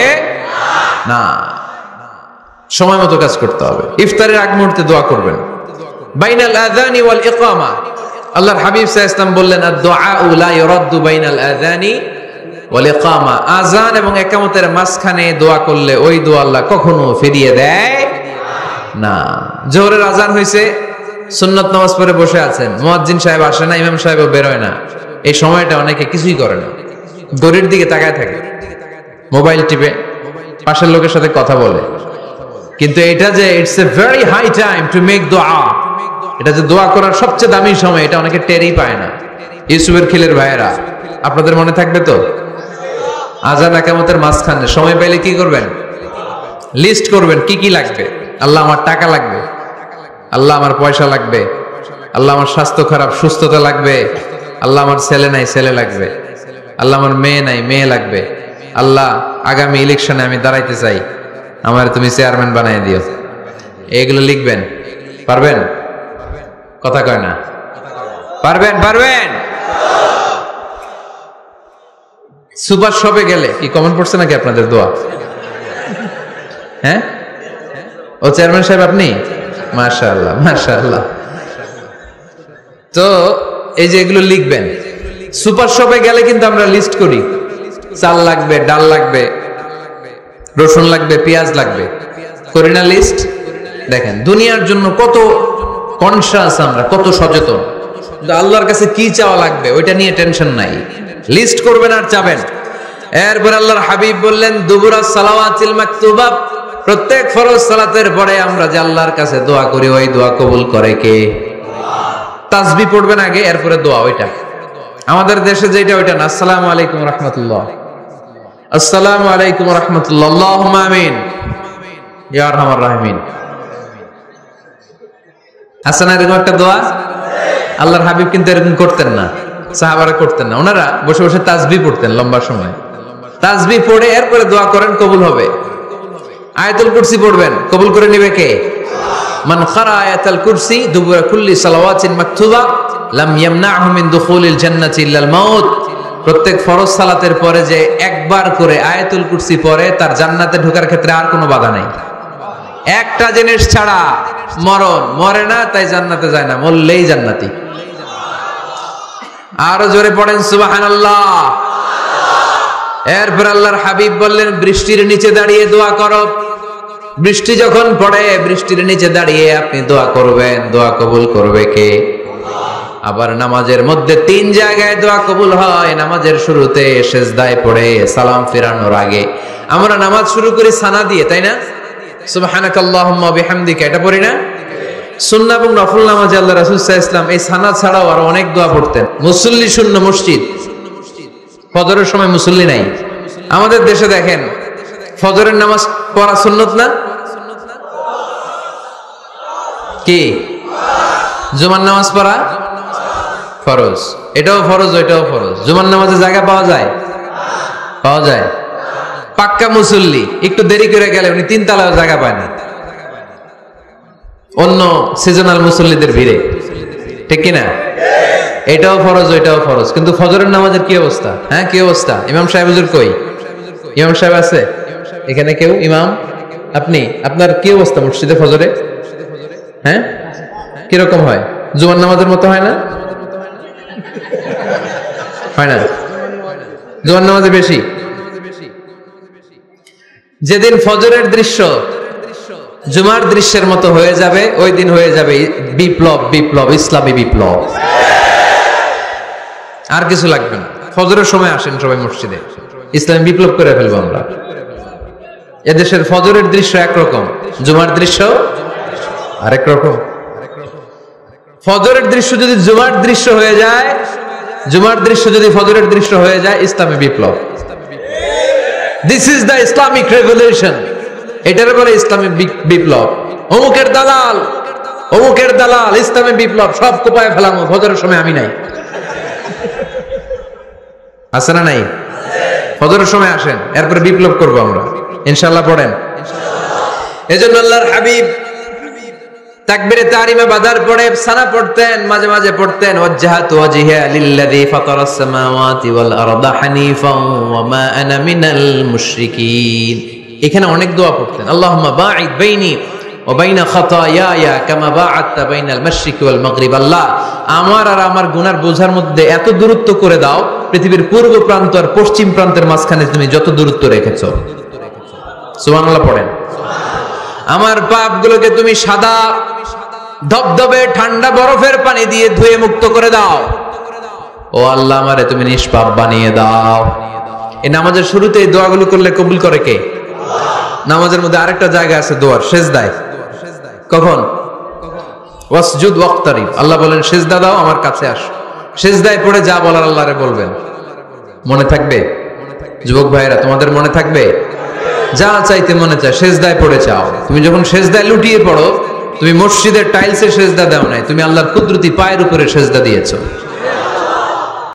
A: না। সময় মতো কাজ করতে হবে। ইফতারের আগ মুহূর্তে দোয়া করবেন। বাইনাল আযানি ওয়াল ইকামা, আল্লাহর হাবিব সাল্লাল্লাহু আলাইহি ওয়াসাল্লাম বললেন, আদ-দুআউ লা ইউরাদ্দু বাইনাল আযানি ওয়াল ইকামা। আযান এবং ইকামতের মাঝখানে দোয়া করলে ওই দোয়া আল্লাহ কখনো ফিরিয়ে দেয় না। জোহরের আযান হইছে, সুন্নাত নামাজ পড়ে বসে আছেন, মুয়াজ্জিন সাহেব আসে না, ইমাম সাহেবও বের হয় না। এই সময়টা অনেকে কিছুই করে না, ঘড়ির দিকে তাকায় থাকে, মোবাইল টিপে, পাশের লোকের সাথে কথা বলে। কিন্তু এটা যে it's a very high time to make দোয়া, এটা যে দোয়া করার সবচেয়ে দামি সময়, এটা অনেকে টেরই পায় না। ইউসুফের খিলের ভাইয়েরা, আপনাদের মনে থাকবে তো? আযান ইকামতের মাঝখানে সময় পাইলে কি করবেন? লিস্ট করবেন কি কি লাগবে। আল্লাহ আমার টাকা লাগবে, আল্লাহ আমার পয়সা লাগবে, আল্লাহ আমার স্বাস্থ্য খারাপ সুস্থতা লাগবে, আল্লাহ আমার ছেলে নাই ছেলে লাগবে, আল্লাহ আমার মেয়ে নাই মেয়ে লাগবে, আল্লাহ আগামী ইলেকশনে আমি দাঁড়াইতে চাই, আমার তুমি চেয়ারম্যান বানাই দিও। এগুলো লিখবেন, পারবেন? কথা কয় না, পারবেন? পারবেন? সুপার শপে গেলে কি কমন পড়ছে নাকি আপনাদের দোয়া? হ্যাঁ, ও চেয়ারম্যান সাহেব আপনি? মাশাআল্লাহ মাশাআল্লাহ। তো এই যে এগুলো লিখবেন, সুপার শপে গেলে কিন্তু আমরা লিস্ট করি, চাল লাগবে, ডাল লাগবে, রসুন লাগবে, পেঁয়াজ লাগবে, করি না লিস্ট? দেখেন দুনিয়ার জন্য কত কনসাস আমরা, কত সচেতন। আল্লাহর কাছে কি চাওয়া লাগবে ওইটা নিয়ে টেনশন নাই, লিস্ট করবেন আর চাবেন। এরপর আল্লাহর হাবিব বললেন দুবুরা সালাওয়াতিল মাকতুবা, প্রত্যেক ফরজ সালাতের পরে আমরা যে আল্লাহর কাছে দোয়া করি ওই দোয়া কবুল করে কে? তাসবিহ পড়বেন আগে, এরপরে দোয়া। ওইটা আমাদের দেশে যেটা ওইটা না, আসসালামু আলাইকুম রাহমাতুল্লাহ, আসসালামু আলাইকুম রাহমাতুল্লাহ, আল্লাহুম্মা আমিন ইয়া আরহামার রাহিমিন। আছে না এরকম একটা দোয়া? আল্লাহর হাবিব কিন্তু এরকম করতেন না, সাহাবারা করতেন না, ওনারা বসে বসে তাসবিহ পড়তেন লম্বা সময়। তাসবিহ পড়ে এরপরে দোয়া করেন, কবুল হবে। আয়াতুল কুরসি পড়বেন, কবুল করে নিবে কে? মান ক্বারা আয়াতুল কুরসি দুবুরা কুল্লি সালাওয়াতিন মাকতুবা লাম ইয়ামনাহু মিন দুখুলিল জান্নাতি ইল্লাল মাউত। প্রত্যেক ফরজ সালাতের পরে যে একবার করে আয়াতুল কুরসি পড়ে তার জান্নাতে ঢোকার ক্ষেত্রে আর কোনো বাধা নাই। একটা জিনিস ছাড়া, মরণ। মরে না তাই জান্নাতে যায় না, মরলেই জান্নাতি। আরো জোরে পড়েন সুবহানাল্লাহ। এরপর আল্লাহর হাবিব বললেন বৃষ্টির নিচে দাঁড়িয়ে দোয়া করো। বৃষ্টি যখন পড়ে বৃষ্টির নিচে দাঁড়িয়ে আপনি দোয়া করবেন, দোয়া কবুল করবে কে? আবার নামাজের মধ্যে 3 জায়গায় দোয়া কবুল হয়। নামাজের শুরুতে, সেজদায় পড়ে, সালাম ফেরানোর আগে। আমরা নামাজ শুরু করি সানা দিয়ে, তাই না? সুবহানাকাল্লাহুম্মা বিহামদিকা, এটা পড়ি না? সুন্নাহ এবং নফল নামাজে আল্লাহ রাসূল সাল্লাল্লাহু আলাইহি ওয়াসাল্লাম এই সানা ছাড়াও আরো অনেক দোয়া পড়তেন। মুসল্লি শূন্য মসজিদ, ফজরের সময় মুসল্লি নাই। আমাদের দেশে দেখেন ফজরের নামাজ পড়া সুন্নত না? কি? জুমার নামাজ পড়া ফরজ। এটাও ফরজ, ওইটাও ফরজ। জুমার নামাজে জায়গা পাওয়া যায়? পাওয়া যায়। পাক্কা মুসল্লি একটু দেরি করে গেলে উনি 3 তলায় জায়গা পায় না, অন্য সিজনাল মুসল্লিদের ভিড়ে, ঠিক কিনা? এটাও ফরজ, ওইটাও ফরজ। কিন্তু ফজরের নামাজের কি অবস্থা? হ্যাঁ, কি অবস্থা? ইমাম সাহেব হুজুর কই? ইমাম সাহেব আছে এখানে কেউ? ইমাম আপনি, আপনার কি অবস্থা মসজিদে ফজরে? হ্যাঁ, কিরকম হয়? জুমার নামাজের মতো হয় না? হয় না? জুমার নামাজে বেশি। যেদিন ফজরের দৃশ্য জুমার দৃশ্যের মতো হয়ে যাবে ওই দিন হয়ে যাবে বিপ্লব, বিপ্লব, ইসলামী বিপ্লব। আর কিছু লাগবে না। ফজরের সময় আসেন সবাই মসজিদে, ইসলামী বিপ্লব করে ফেলবো আমরা। এদেশের ফজরের দৃশ্য একরকম, জুমার দৃশ্য আরেক রকম। ফজরের দৃশ্য যদি জুমার দৃশ্য হয়ে যায়, জুমার দৃশ্য যদি ফজরের দৃশ্য হয়ে যায়, ইসলামী বিপ্লব। This is the Islamic revolution. এটার বলে ইসলামী বিপ্লব। অমুকের দালাল, অমুকের দালাল, ইসলামী বিপ্লব সব কোপায় ফেলামো। ফজরের সময় আমি নাই, আছে না নাই? ফজরের সময় আসেন, এরপরে বিপ্লব করবো আমরা ইনশাআল্লাহ। পড়েন। এজন্য আল্লাহর হাবিব তাকবীরে তাহরিমে বাঁধার পরে সানা পড়তেন, মাঝে মাঝে পড়তেন ওয়াজহাতু ওয়াজহিয়া লিল্লাযী ফাতারাস সামাওয়াতি ওয়াল আরদা হানিফান ওয়া মা আনা মিনাল মুশরিকিন। এখানে অনেক দোয়া পড়তেন। আল্লাহুম্মা বাঈদ বাইনি ওয়া বাইনা খাতায়ায়া কামা বাআদতা বাইনাল মাশরিকি ওয়াল মাগরিব। আল্লাহ, আমার আর আমার গুনার বোঝার মধ্যে এত দূরত্ব করে দাও, পৃথিবীর পূর্ব প্রান্ত আর পশ্চিম প্রান্তের মাঝখানে তুমি যত দূরত্ব রেখেছো। সুবহানাল্লাহ পড়েন। আমার পাপগুলোকে তুমি সাদা ধবধবে ঠান্ডা বরফের পানি দিয়ে ধুয়ে মুক্ত করে দাও। ও আল্লাহ, আমারে তুমি নিষ্পাপ বানিয়ে দাও। এই নামাজের শুরুতে এই দোয়াগুলো করলে কবুল করে কে? নামাজের মধ্যে আরেকটা জায়গা আছে দোয়ার, সেজদায়। কখন? ওয়াসজুদ ওয়াক্তারিব। আল্লাহ বলেন সেজদা দাও, আমার কাছে আসো। সেজদায় পড়ে যা বলার আল্লাহরে বলবেন। মনে থাকবে? যুবক ভাইরা, তোমাদের মনে থাকবে? যা চাইতে মনে চায় সেজদায় পড়ে চাও। তুমি যখন সেজদায় লুটিয়ে পড়ো, তুমি মসজিদের টাইলসে সেজদা দাও নাই, তুমি আল্লাহর কুদরতি পায়ের উপরে সেজদা দিয়েছো।